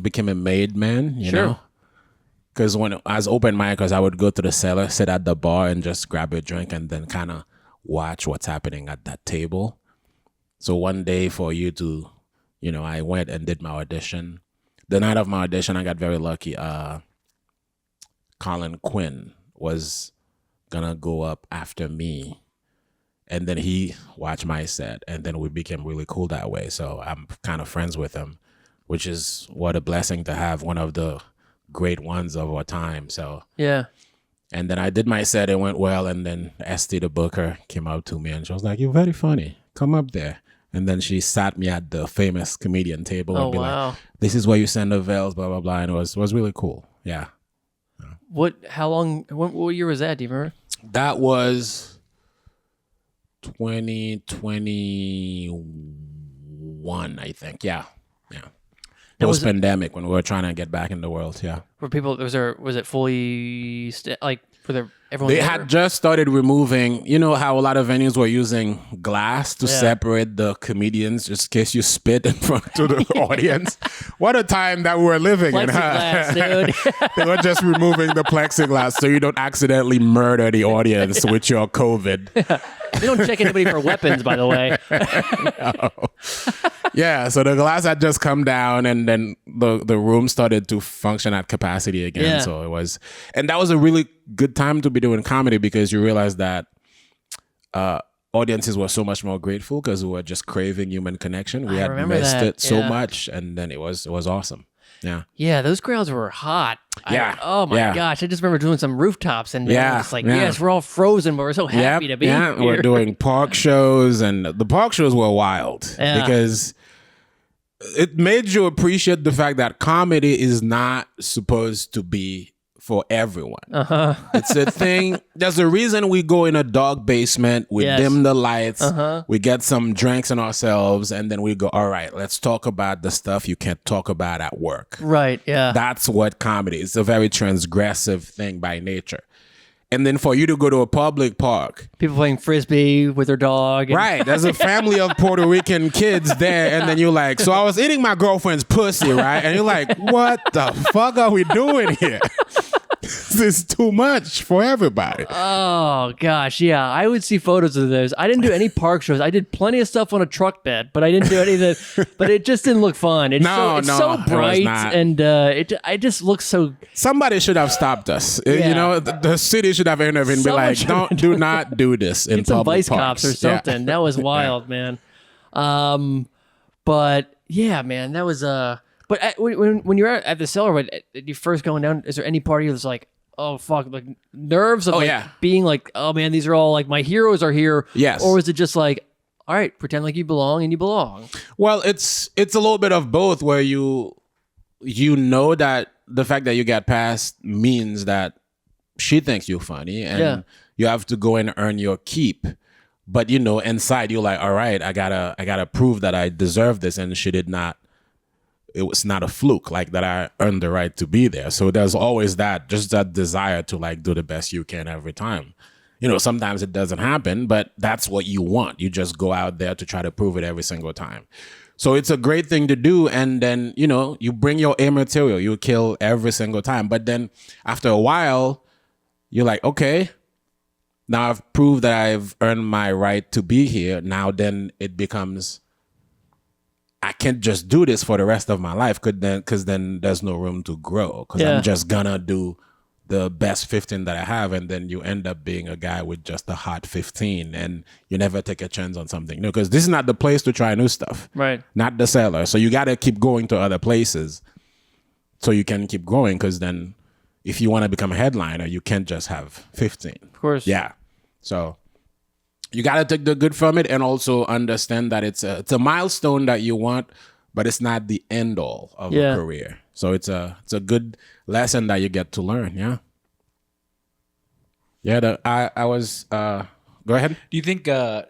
became a made man. You Sure. know. Because when I was open micers, I would go to the Cellar, sit at the bar, and just grab a drink, and then kind of watch what's happening at that table. So one day, for you to, I went and did my audition. The night of my audition, I got very lucky. Colin Quinn was gonna go up after me, and then he watched my set, and then we became really cool that way. So I'm kind of friends with him, which is what a blessing to have one of the great ones of our time. So Yeah. and then I did my set, it went well, and then Esty the booker came up to me and she was like, "You're very funny, come up there." And then she sat me at the famous comedian table Oh, and be wow. like, "This is where you send the veils, blah blah blah." And it was really cool. Yeah. What year was that? Do you remember? That was 2021, I think. Yeah. was it- Post-pandemic, when we were trying to get back in the world. Yeah. Was it fully everyone? They there? had just started removing, how a lot of venues were using glass to Yeah. separate the comedians just in case you spit in front of the audience. What a time that we were living in, Plexiglass, dude. They were just removing the plexiglass so you don't accidentally murder the audience with your COVID. They don't check anybody for weapons, by the way. Yeah, so the glass had just come down, and then the room started to function at capacity again. Yeah. So and that was a really good time to be doing comedy, because you realize that audiences were so much more grateful because we were just craving human connection. We had remember missed that, it so yeah. much, and then it was awesome. Yeah. Yeah, those crowds were hot. Yeah, Oh my yeah. gosh, I just remember doing some rooftops and Yeah, it's like, yeah. yes, we're all frozen, but we're so happy to be yeah. here. We're doing park shows, and the park shows were wild Yeah. because it made you appreciate the fact that comedy is not supposed to be for everyone. Uh-huh. It's a thing. There's a reason we go in a dark basement, we Yes. dim the lights, Uh-huh. we get some drinks in ourselves, and then we go, all right, let's talk about the stuff you can't talk about at work. Right, yeah. That's what comedy is. It's a very transgressive thing by nature. And then for you to go to a public park, People playing frisbee with their dog. and- right? There's a family of Puerto Rican kids there, and then you're like, so I was eating my girlfriend's pussy, right? And you're like, what the fuck are we doing here? This is too much for everybody. Oh gosh, yeah. I would see photos of those. I didn't do any park shows. I did plenty of stuff on a truck bed, but I didn't do any of that. But it just didn't look fun. It's No, it's no, so it was bright, not. and I just look so. Somebody should have stopped us. Yeah. You know, the city should have intervened and be Someone like, should do not do this in Get some public vice parks. cops or Yeah. something. That was wild, man. But yeah, man, that was But when you're at the Cellar, when you first going down, is there any part of you that's like, oh fuck, like nerves of yeah. being like, oh man, these are all like my heroes are here. Yes. Or is it just like, all right, pretend like you belong and you belong? Well, it's a little bit of both, where you know that the fact that you got passed means that she thinks you're funny, and Yeah. you have to go and earn your keep. But inside you're like, all right, I gotta prove that I deserve this, and she did not. It was not a fluke, like that I earned the right to be there. So there's always that desire to like do the best you can every time. Sometimes it doesn't happen, but that's what you want. You just go out there to try to prove it every single time. So it's a great thing to do. And then, you bring your A material, you kill every single time. But then after a while, you're like, okay, now I've proved that I've earned my right to be here. Now then it becomes I can't just do this for the rest of my life, because then there's no room to grow, because I'm just gonna do the best 15 that I have, and then you end up being a guy with just a hot 15, and you never take a chance on something new, because this is not the place to try new stuff. Right. Not the Cellar. So you got to keep going to other places so you can keep growing, because then if you want to become a headliner, you can't just have 15. Of course. Yeah. So you got to take the good from it, and also understand that it's a milestone that you want, but it's not the end all of a career. So it's a good lesson that you get to learn. Yeah. Yeah. I was, go ahead. Do you think, so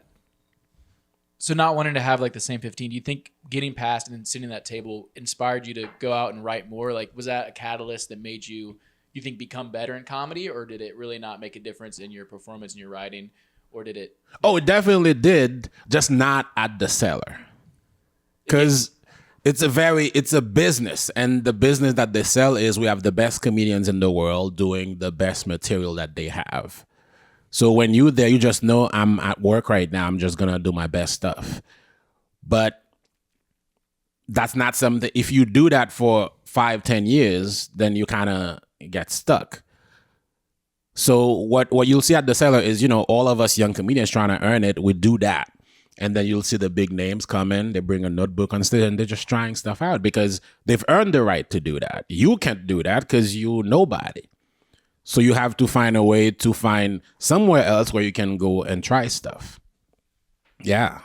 not wanting to have like the same 15, do you think getting past and then sitting at that table inspired you to go out and write more? Like, was that a catalyst that made you think, become better in comedy, or did it really not make a difference in your performance and your writing, or did it? Oh, it definitely did, just not at the Cellar. Because it's a business, and the business that they sell is we have the best comedians in the world doing the best material that they have. So when you're there, you just know I'm at work right now. I'm just going to do my best stuff. But that's not something, if you do that for 5-10 years, then you kind of get stuck. So what you'll see at the Cellar is, all of us young comedians trying to earn it, we do that. And then you'll see the big names come in, they bring a notebook on stage, and they're just trying stuff out because they've earned the right to do that. You can't do that because you're nobody. So you have to find a way to find somewhere else where you can go and try stuff. Yeah.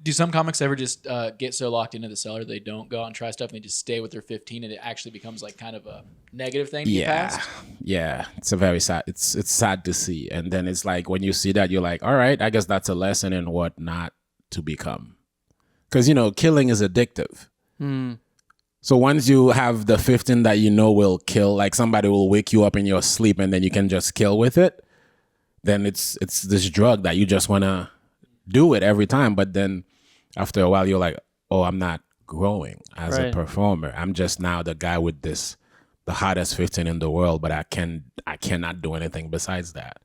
Do some comics ever just get so locked into the Cellar they don't go out and try stuff, and they just stay with their 15, and it actually becomes like kind of a negative thing to get past? Yeah. It's a very sad. It's sad to see, and then it's like when you see that, you're like, all right, I guess that's a lesson in what not to become, because killing is addictive. So once you have the 15 that will kill, like somebody will wake you up in your sleep, and then you can just kill with it, then it's this drug that you just want to do it every time, but then after a while, you're like, oh, I'm not growing as a performer. I'm just now the guy with the hottest 15 in the world, but I cannot do anything besides that.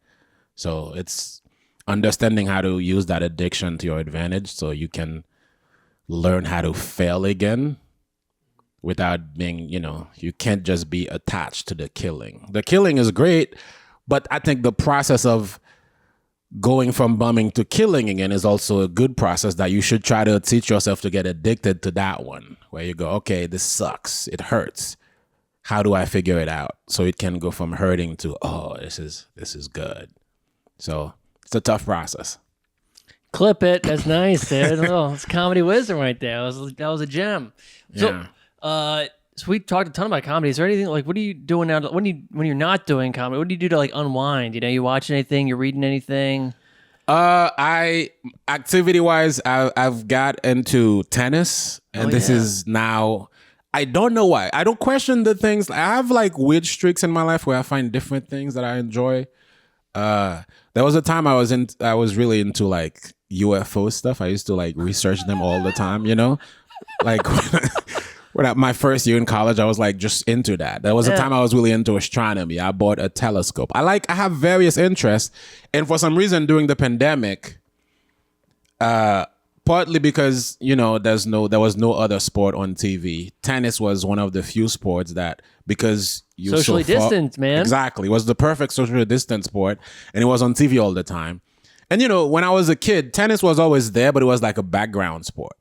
So it's understanding how to use that addiction to your advantage so you can learn how to fail again without being, you can't just be attached to the killing. The killing is great, but I think the process of going from bumming to killing again is also a good process that you should try to teach yourself to get addicted to that one, where you go, okay, this sucks. It hurts. How do I figure it out? So it can go from hurting to, oh, this is good. So it's a tough process. Clip it. That's nice, dude. Oh, it's comedy wisdom right there. That was a gem. So, so we talked a ton about comedy. Is there anything like, what are you doing now? When you're not doing comedy, what do you do to like unwind? You watching anything? You're reading anything? Activity wise, I've got into tennis, and this is now. I don't know why. I don't question the things. I have like weird streaks in my life where I find different things that I enjoy. There was a time I was really into like UFO stuff. I used to like research them all the time. Like. My first year in college, I was like just into that. There was a time I was really into astronomy. I bought a telescope. I have various interests. And for some reason during the pandemic, partly because, there was no other sport on TV. Tennis was one of the few sports that, because you socially distanced, man. Exactly. It was the perfect socially distant sport. And it was on TV all the time. And, when I was a kid, tennis was always there, but it was like a background sport.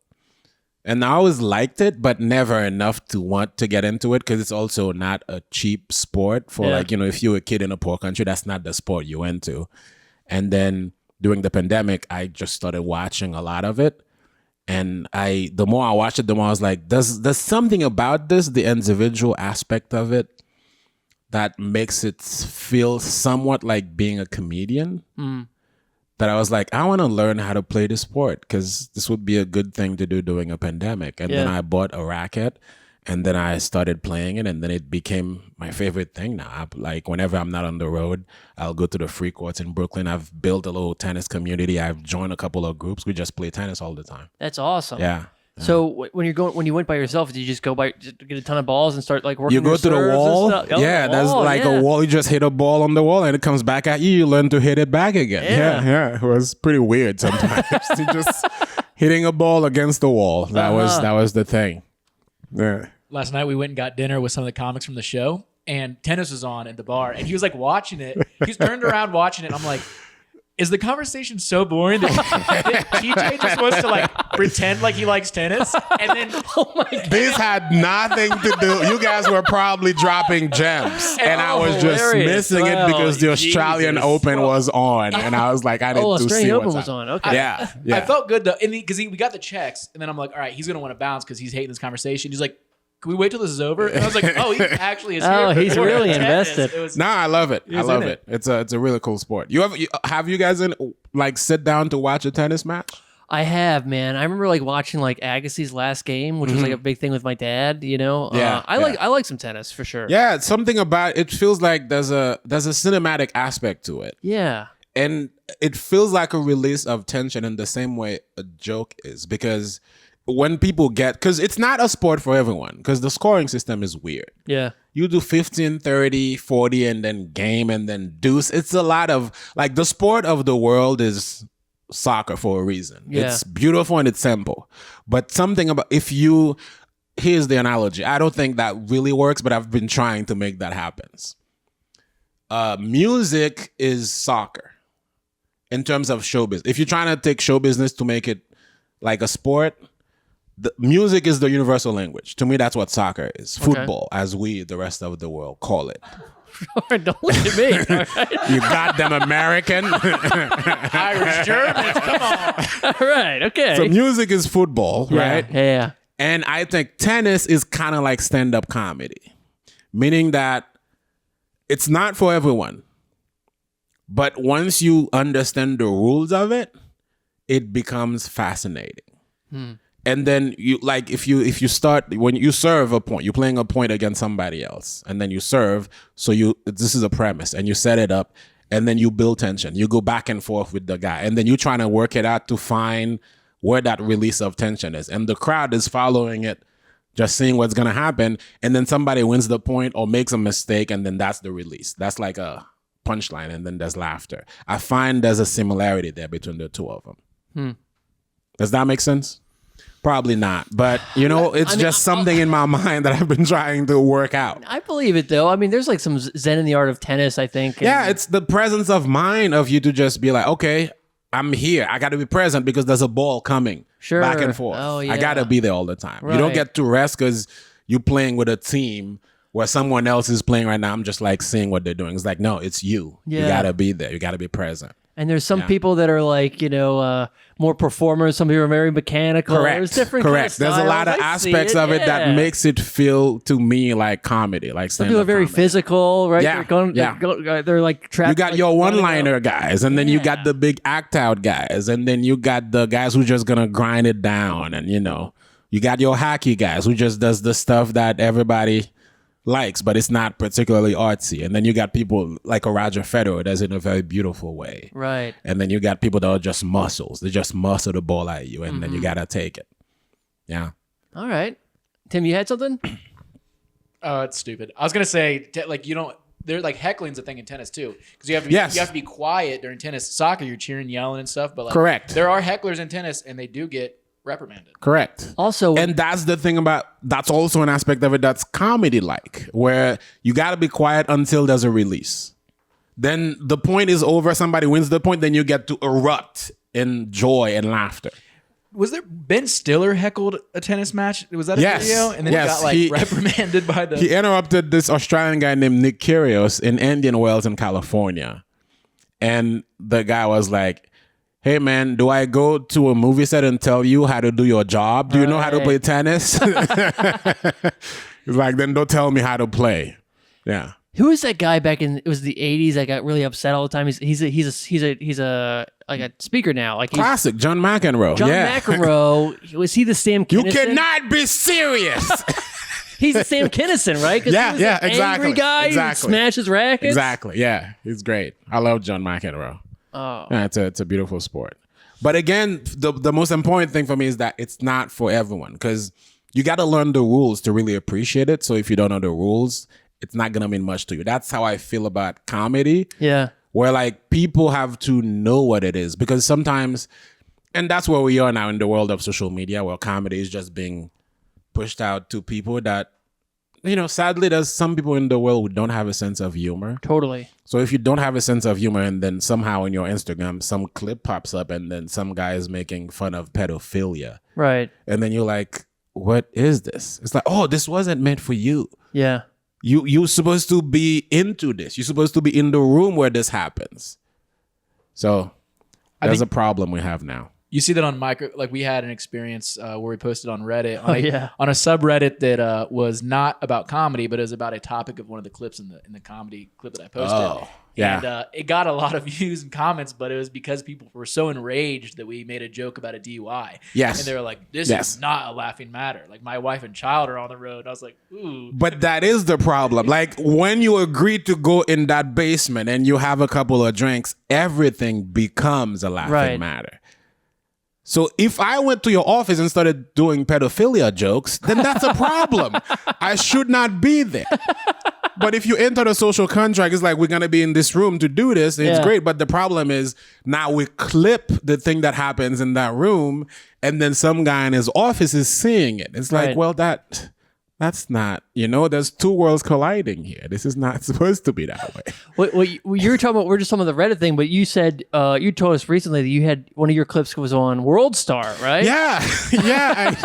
And I always liked it, but never enough to want to get into it, because it's also not a cheap sport for if you're a kid in a poor country, that's not the sport you went to. And then during the pandemic, I just started watching a lot of it. And the more I watched it, the more I was like, there's something about this, the individual aspect of it, that makes it feel somewhat like being a comedian. That I was like, I want to learn how to play the sport, because this would be a good thing to do during a pandemic. And then I bought a racket, and then I started playing it, and then it became my favorite thing now. Like whenever I'm not on the road, I'll go to the free courts in Brooklyn. I've built a little tennis community. I've joined a couple of groups. We just play tennis all the time. That's awesome. Yeah. So when you went by yourself, did you just just get a ton of balls and start like working? You go to the wall. Oh, there's like a wall. You just hit a ball on the wall, and it comes back at you. You learn to hit it back again. Yeah. It was pretty weird sometimes to just hitting a ball against the wall. That was the thing. Yeah. Last night we went and got dinner with some of the comics from the show, and tennis was on at the bar, and he was like watching it. He's turned around watching it. And I'm like, is the conversation so boring that TJ just wants to like pretend like he likes tennis? And then, oh my God. This had nothing to do. You guys were probably dropping gems, and I was just missing it because the Australian Open was on, and I was like, I didn't see Australian Open what's was happening. on. Okay. Yeah. I felt good though, because we got the checks, and then I'm like, all right, he's gonna want to bounce because he's hating this conversation. He's like, can we wait till this is over? And I was like, oh, he actually is here. Oh, for he's really invested. I love it. I love it. It's a really cool sport. Have you guys sit down to watch a tennis match? I have, man. I remember like watching like Agassi's last game, which was like a big thing with my dad. You know, I like some tennis for sure. Yeah, it's something about it. Feels like there's a cinematic aspect to it. Yeah, and it feels like a release of tension in the same way a joke is, because when people because it's not a sport for everyone, because the scoring system is weird. Yeah. You do 15, 30, 40, and then game, and then deuce. It's a lot of, like, the sport of the world is soccer for a reason. Yeah. It's beautiful and it's simple. But something about, here's the analogy. I don't think that really works, but I've been trying to make that happen. Music is soccer in terms of show business. If you're trying to take show business to make it like a sport, the music is the universal language. To me, that's what soccer is. Okay. Football, as we, the rest of the world, call it. Don't look at me. All right. You goddamn American. Irish Germans, come on. All right. Okay. So music is football, right? Yeah. And I think tennis is kind of like stand-up comedy, meaning that it's not for everyone. But once you understand the rules of it, it becomes fascinating. And then you, like, if you start, when you serve a point, you're playing a point against somebody else, and then you serve. So this is a premise, and you set it up, and then you build tension. You go back and forth with the guy, and then you're trying to work it out to find where that release of tension is. And the crowd is following it, just seeing what's going to happen. And then somebody wins the point or makes a mistake, and then that's the release. That's like a punchline, and then there's laughter. I find there's a similarity there between the two of them. Does that make sense? Probably not. But, it's just something in my mind that I've been trying to work out. I believe it, though. I mean, there's like some zen in the art of tennis, I think. Yeah, it's the presence of mind of you to just be like, okay, I'm here. I got to be present because there's a ball coming back and forth. Oh, yeah. I got to be there all the time. Right. You don't get to rest because you're playing with a team where someone else is playing right now. I'm just like seeing what they're doing. It's like, no, it's you. Yeah. You got to be there. You got to be present. And there's some people that are like, more performers. Some people are very mechanical. Correct. There's different Correct. kind of There's a lot of aspects of it that makes it feel to me like comedy, like some people are very physical, right? Yeah. They're like trapped. You got your one-liner guys, and then you got the big act-out guys, and then you got the guys who just gonna grind it down, and you got your hacky guys who just does the stuff that everybody likes, but it's not particularly artsy. And then you got people like a Roger Federer does it in a very beautiful way. Right. And then you got people that are just muscles. They just muscle the ball at you, and then you got to take it. Yeah. All right. Tim, you had something? Oh, it's stupid. I was going to say, they're like heckling's a thing in tennis too. Because you have to be quiet during tennis. Soccer, you're cheering, yelling and stuff. But correct. There are hecklers in tennis, and they do get reprimanded. Correct. Also, and that's the thing that's also an aspect of it that's comedy like, where you got to be quiet until there's a release. Then the point is over, somebody wins the point, then you get to erupt in joy and laughter. Was there Ben Stiller heckled a tennis match? Was that a video? And then he got reprimanded by the... He interrupted this Australian guy named Nick Kyrgios in Indian Wells in California. And the guy was like, hey, man, do I go to a movie set and tell you how to do your job? Do you know how to play tennis? He's like, then don't tell me how to play. Yeah. Who was that guy back in? It was the '80s that got really upset all the time. He's a like a speaker now. Like classic John McEnroe. John McEnroe. Was he the Sam Kinison? You cannot be serious. He's the Sam Kinison, right? Yeah, he was exactly. Angry guy who smashes rackets. Exactly. Yeah, he's great. I love John McEnroe. Oh, yeah, it's a beautiful sport. But again, the most important thing for me is that it's not for everyone, because you got to learn the rules to really appreciate it. So if you don't know the rules, it's not going to mean much to you. That's how I feel about comedy. Yeah. Where like people have to know what it is, because sometimes And that's where we are now in the world of social media, where comedy is just being pushed out to people that, sadly, there's some people in the world who don't have a sense of humor. Totally. So if you don't have a sense of humor and then somehow in your Instagram, some clip pops up and then some guy is making fun of pedophilia. Right. And then you're like, what is this? It's like, oh, this wasn't meant for you. Yeah. You're supposed to be into this. You're supposed to be in the room where this happens. So there's a problem we have now. You see that on we had an experience where we posted on Reddit on a subreddit that was not about comedy, but it was about a topic of one of the clips in the comedy clip that I posted. Oh, yeah. And it got a lot of views and comments, but it was because people were so enraged that we made a joke about a DUI. Yes. And they were like, this is not a laughing matter. Like, my wife and child are on the road. I was like, ooh. But that is the problem. Like, when you agree to go in that basement and you have a couple of drinks, everything becomes a laughing matter. So if I went to your office and started doing pedophilia jokes, then that's a problem. I should not be there. But if you enter the social contract, it's like, we're going to be in this room to do this. And it's great. But the problem is now we clip the thing that happens in that room and then some guy in his office is seeing it. It's like, well, that's not, there's two worlds colliding here. This is not supposed to be that way. Well, you were talking about, we're just talking about the Reddit thing, but you said, you told us recently that you had one of your clips was on World Star, right? Yeah. Yeah,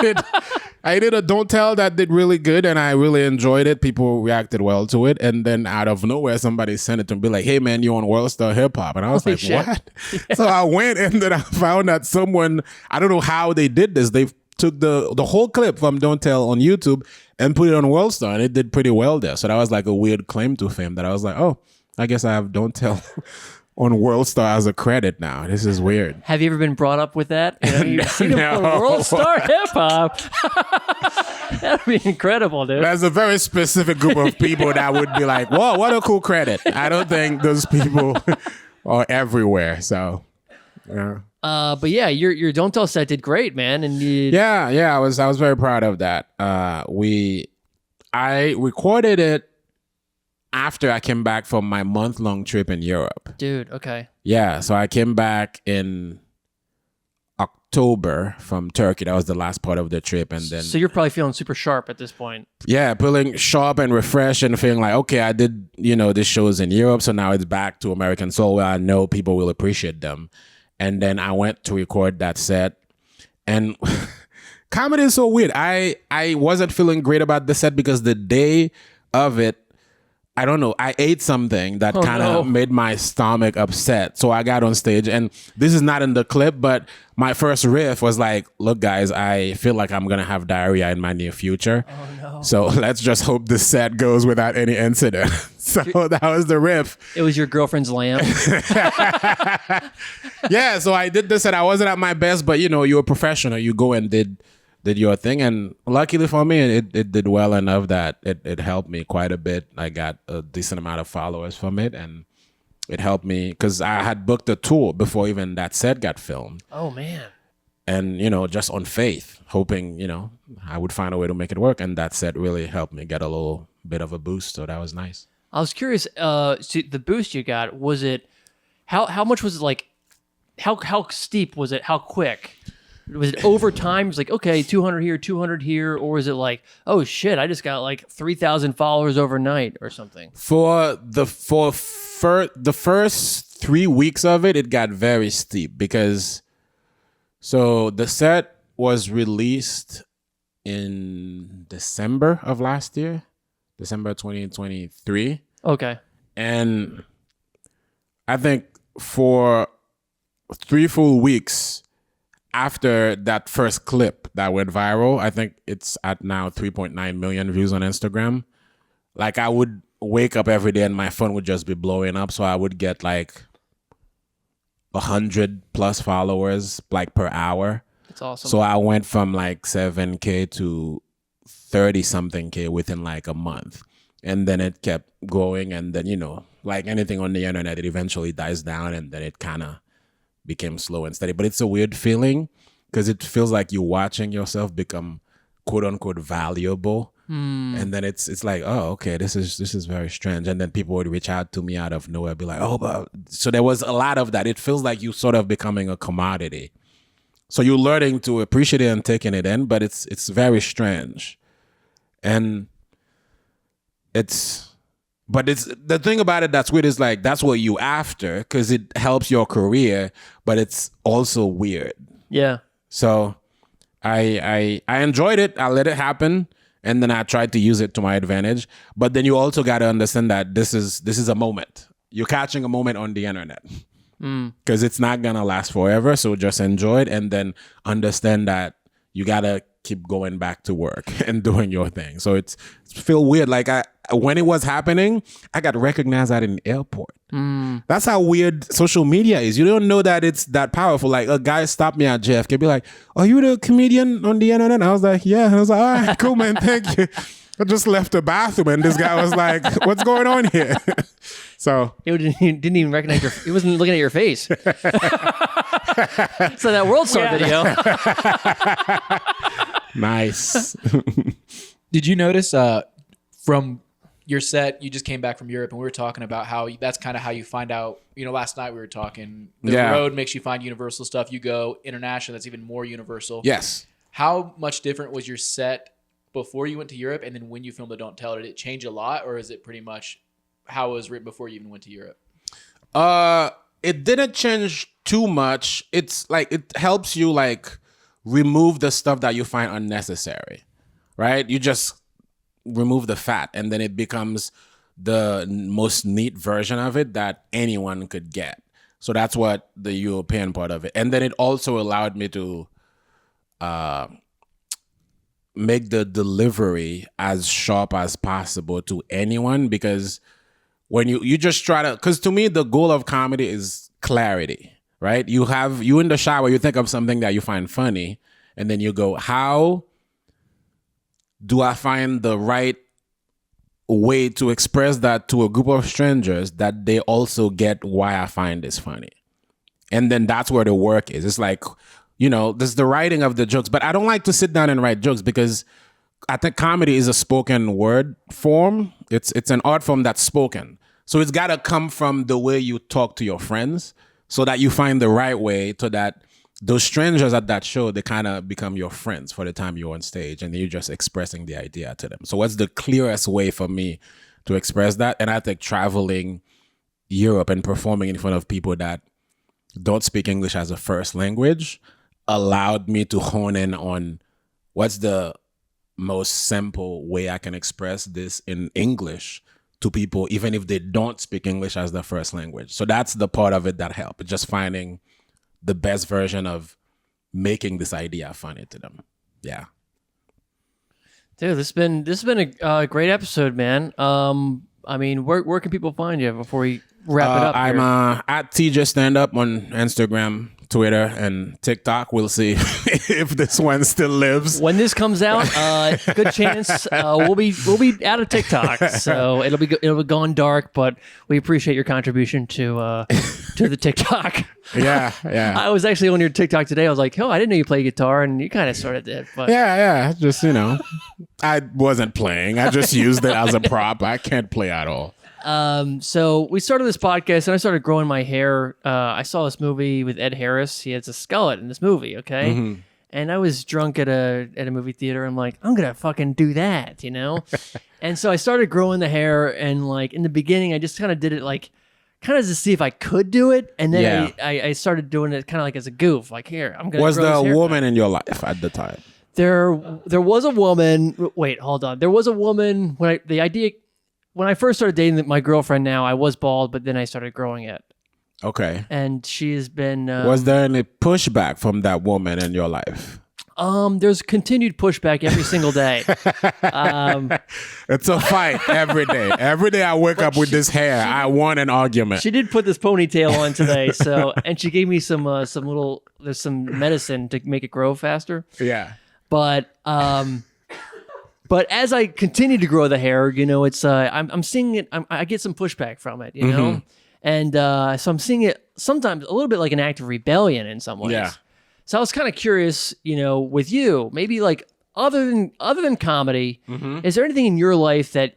I did a Don't Tell that did really good and I really enjoyed it. People reacted well to it. And then out of nowhere, somebody sent it to me, be like, hey man, you on World Star Hip Hop. And I was Holy like, shit. what? Yeah. So I went and then I found that someone, I don't know how they did this. They took the whole clip from Don't Tell on YouTube and put it on World Star, and it did pretty well there. So that was like a weird claim to fame that I was like, oh, I guess I have Don't Tell on World Star as a credit now. This is weird. Have you ever been brought up with that? You've seen him on World Star Hip Hop. That'd be incredible, dude. There's a very specific group of people that would be like, whoa, what a cool credit. I don't think those people are everywhere. So, yeah. But yeah, your Don't Tell set did great, man. And I was very proud of that. I recorded it after I came back from my month-long trip in Europe. Dude, okay. Yeah, so I came back in October from Turkey. That was the last part of the trip, and then so you're probably feeling super sharp at this point. Yeah, feeling sharp and refreshed and feeling like, okay, I did this shows in Europe, so now it's back to American Soul where I know people will appreciate them. And then I went to record that set, and comedy is so weird. I wasn't feeling great about the set because the day of it, I don't know, I ate something that kind of made my stomach upset. So I got on stage, and this is not in the clip, but my first riff was like, look, guys, I feel like I'm going to have diarrhea in my near future. Oh, no. So let's just hope the set goes without any incident. So that was the riff. It was your girlfriend's lamb. Yeah, so I did this, and I wasn't at my best, but you're a professional. You go and did your thing, and luckily for me, it did well enough that it helped me quite a bit. I got a decent amount of followers from it, and it helped me because I had booked a tour before even that set got filmed. Oh man. And just on faith, hoping I would find a way to make it work, and that set really helped me get a little bit of a boost, so that was nice. I was curious, so the boost you got, was it how much was it, like how steep was it? How quick? Was it over time? It was like, okay, 200 here, 200 here, or is it like, oh shit, I just got like 3,000 followers overnight or something? For the first 3 weeks of it, it got very steep because so the set was released in December of last year, December 2023. Okay. And I think for 3 full weeks after that first clip that went viral, I think it's at now 3.9 million views on Instagram. Like, I would wake up every day and my phone would just be blowing up. So I would get like 100 plus followers like per hour. That's awesome. So I went from like 7K to 30 something K within like a month. And then it kept growing. And then, like anything on the internet, it eventually dies down, and then it kind of became slow and steady. But it's a weird feeling because it feels like you're watching yourself become quote unquote valuable. And then it's like, oh, okay, this is very strange. And then people would reach out to me out of nowhere, be like, oh, but so there was a lot of that. It feels like you sort of becoming a commodity. So you're learning to appreciate it and taking it in, but it's very strange. And it's the thing about it that's weird is like that's what you after because it helps your career, but it's also weird. Yeah. So I enjoyed it. I let it happen, and then I tried to use it to my advantage. But then you also got to understand that this is a moment. You're catching a moment on the internet because it's not gonna last forever. So just enjoy it, and then understand that you gotta keep going back to work and doing your thing. So it's feel weird. Like when it was happening, I got recognized at an airport. That's how weird social media is. You don't know that it's that powerful. Like a guy stopped me at JFK, be like, "Are you the comedian on the internet?" And I was like, "Yeah." And I was like, "All right, cool, man. Thank you." I just left the bathroom, and this guy was like, "What's going on here?" So He didn't even recognize he wasn't looking at your face. So that World Star video. nice. Did you notice from your set, you just came back from Europe and we were talking about how that's kind of how you find out, last night we were talking, the road makes you find universal stuff. You go international, that's even more universal. Yes. How much different was your set before you went to Europe and then when you filmed the Don't Tell? Did it change a lot or is it pretty much how it was written before you even went to Europe? It didn't change too much. It's like it helps you like remove the stuff that you find unnecessary, right? You just remove the fat and then it becomes the most neat version of it that anyone could get. So that's what the European part of it. And then it also allowed me to make the delivery as sharp as possible to anyone, because when you just try to, because to me the goal of comedy is clarity, right? You in the shower, you think of something that you find funny and then you go, how do I find the right way to express that to a group of strangers that they also get why I find this funny? And then that's where the work is. It's like, there's the writing of the jokes, but I don't like to sit down and write jokes because I think comedy is a spoken word form. It's an art form that's spoken. So it's got to come from the way you talk to your friends so that you find the right way so that those strangers at that show, they kind of become your friends for the time you're on stage and you're just expressing the idea to them. So what's the clearest way for me to express that? And I think traveling Europe and performing in front of people that don't speak English as a first language allowed me to hone in on what's the most simple way I can express this in English to people, even if they don't speak English as their first language. So that's the part of it that helped, just finding the best version of making this idea funny to them. Yeah. Dude, this has been a great episode, man. I mean, where can people find you before we wrap it up? I'm at TJ Stand Up on Instagram, Twitter, and TikTok. We'll see if this one still lives. When this comes out, good chance we'll be out of TikTok, so it'll be gone dark. But we appreciate your contribution to the TikTok. Yeah. I was actually on your TikTok today. I was like, I didn't know you play guitar, and you kind of sort of did. But yeah. Just I wasn't playing. I just used it as a prop. I can't play at all. So we started this podcast and I started growing my hair. I saw this movie with Ed Harris. He has a skullet in this movie. Okay. Mm-hmm. And I was drunk at a movie theater. I'm like, I'm going to fucking do that, And so I started growing the hair, and like in the beginning, I just kind of did it like kind of to see if I could do it. And then I started doing it kind of like as a goof, like here, I'm going to Was there a woman in your life at the time? There was a woman. Wait, hold on. There was a woman when I first started dating my girlfriend. Now I was bald, but then I started growing it. Okay. And she has been. Was there any pushback from that woman in your life? There's continued pushback every single day. It's a fight every day. Every day I wake up with this hair, I want an argument. She did put this ponytail on today, and she gave me some medicine to make it grow faster. Yeah. But as I continue to grow the hair, it's I'm seeing it. I get some pushback from it, Mm-hmm. and so I'm seeing it sometimes a little bit like an act of rebellion in some ways. Yeah. So I was kind of curious, with you, maybe like other than comedy, mm-hmm. is there anything in your life that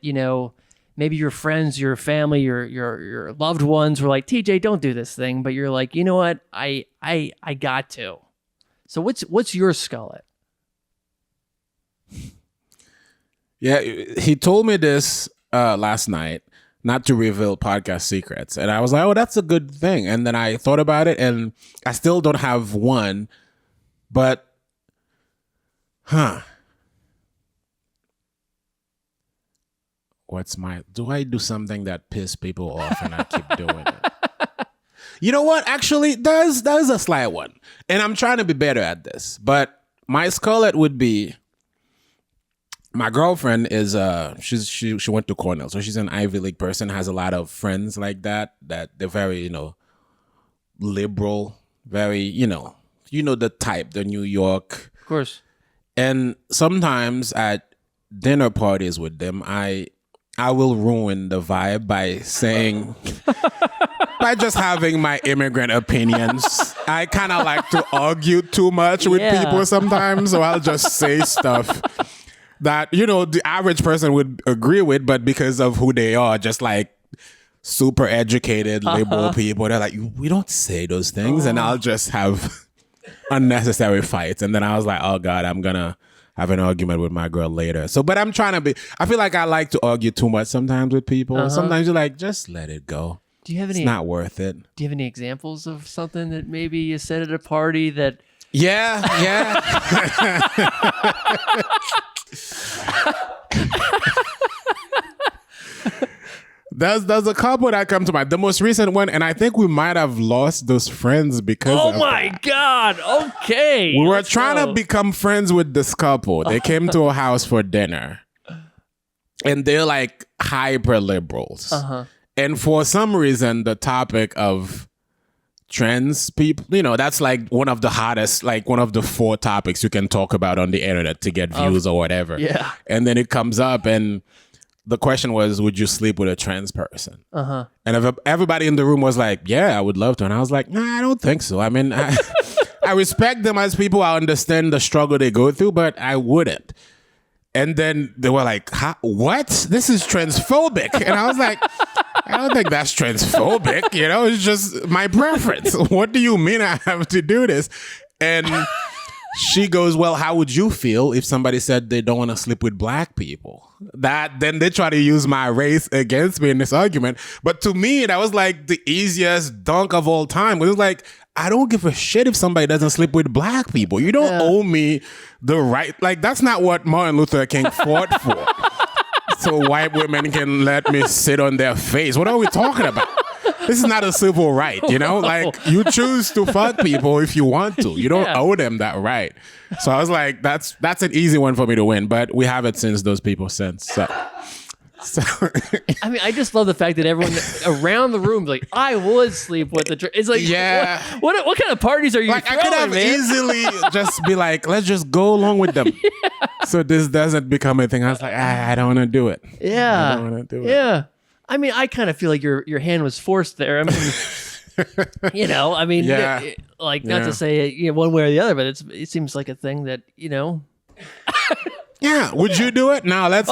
maybe your friends, your family, your loved ones were like, TJ, don't do this thing, but you're like, you know what, I got to. So what's your skullet? Yeah, he told me this last night, not to reveal podcast secrets. And I was like, oh, that's a good thing. And then I thought about it, and I still don't have one. But, do I do something that piss people off and I keep doing it? You know what? Actually, there's a slight one. And I'm trying to be better at this. But my skullet would be, my girlfriend is she went to Cornell, so she's an Ivy League person, has a lot of friends like that they're very, liberal, very, the type, the New York. Of course. And sometimes at dinner parties with them, I will ruin the vibe by saying by just having my immigrant opinions. I kind of like to argue too much with people sometimes, so I'll just say stuff that, the average person would agree with, but because of who they are, just like super educated liberal people, they're like, we don't say those things. And I'll just have unnecessary fights. And then I was like, oh God, I'm gonna have an argument with my girl later. So, but I'm trying to I feel like I like to argue too much sometimes with people. Sometimes you're like, just let it go. Do you have any? It's not worth it. Do you have any examples of something that maybe you said at a party that? Yeah. There's a couple that come to mind. The most recent one, and I think we might have lost those friends because Oh my God. Okay. we were trying to become friends with this couple. They came to a house for dinner. And they're like hyper liberals. And for some reason, the topic of trans people, that's like one of the hottest, like one of the 4 topics you can talk about on the internet to get views or whatever. Yeah. And then it comes up, and the question was, would you sleep with a trans person? And everybody in the room was like, yeah, I would love to. And I was like, nah, I don't think so. I mean, I respect them as people. I understand the struggle they go through, but I wouldn't. And then they were like, what? This is transphobic. And I was like, I don't think that's transphobic. It's just my preference. What do you mean I have to do this? And she goes, well, how would you feel if somebody said they don't want to sleep with black people? Then they try to use my race against me in this argument. But to me, that was like the easiest dunk of all time. It was like, I don't give a shit if somebody doesn't sleep with black people. You don't owe me the right. Like, that's not what Martin Luther King fought for. So white women can let me sit on their face. What are we talking about? This is not a civil right, Like, you choose to fuck people if you want to. You don't owe them that right. So I was like, that's an easy one for me to win. But we haven't since those people since. So I mean, I just love the fact that everyone around the room is like, I would sleep with the. It's like, what kind of parties are you throwing, I could have easily just be like, let's just go along with them. So this doesn't become a thing. I was like, I don't want to do it. Yeah. I don't want to do it. Yeah. I mean, I kind of feel like your hand was forced there. I mean, not to say it, one way or the other, but it seems like a thing that, Yeah. Would you do it? No, let's.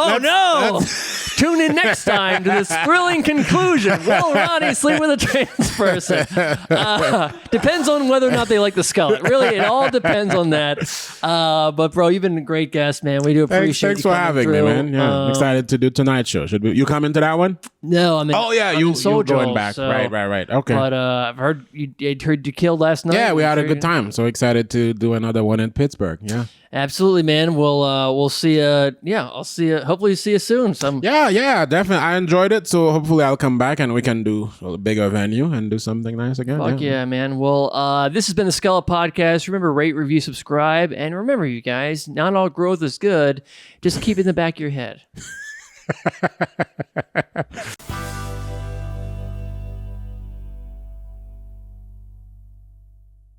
Tune in next time to this thrilling conclusion. Will Ronnie sleep with a trans person? Depends on whether or not they like the skullet. Really, it all depends on that. But bro, you've been a great guest, man. We do appreciate Thanks for having me, man. Yeah, I'm excited to do Tonight Show. You come into that one? No, I mean. Oh yeah, you joined back. So, right. Okay. But I've heard you killed last night. Yeah, we had a good time. So excited to do another one in Pittsburgh. Yeah. Absolutely, man. We'll see you. Yeah, I'll see you. Hopefully, see you soon. Yeah, definitely. I enjoyed it. So hopefully, I'll come back and we can do a bigger venue and do something nice again. Fuck yeah, man. Well, this has been the Skullet Podcast. Remember, rate, review, subscribe, and remember, you guys, not all growth is good. Just keep it in the back of your head.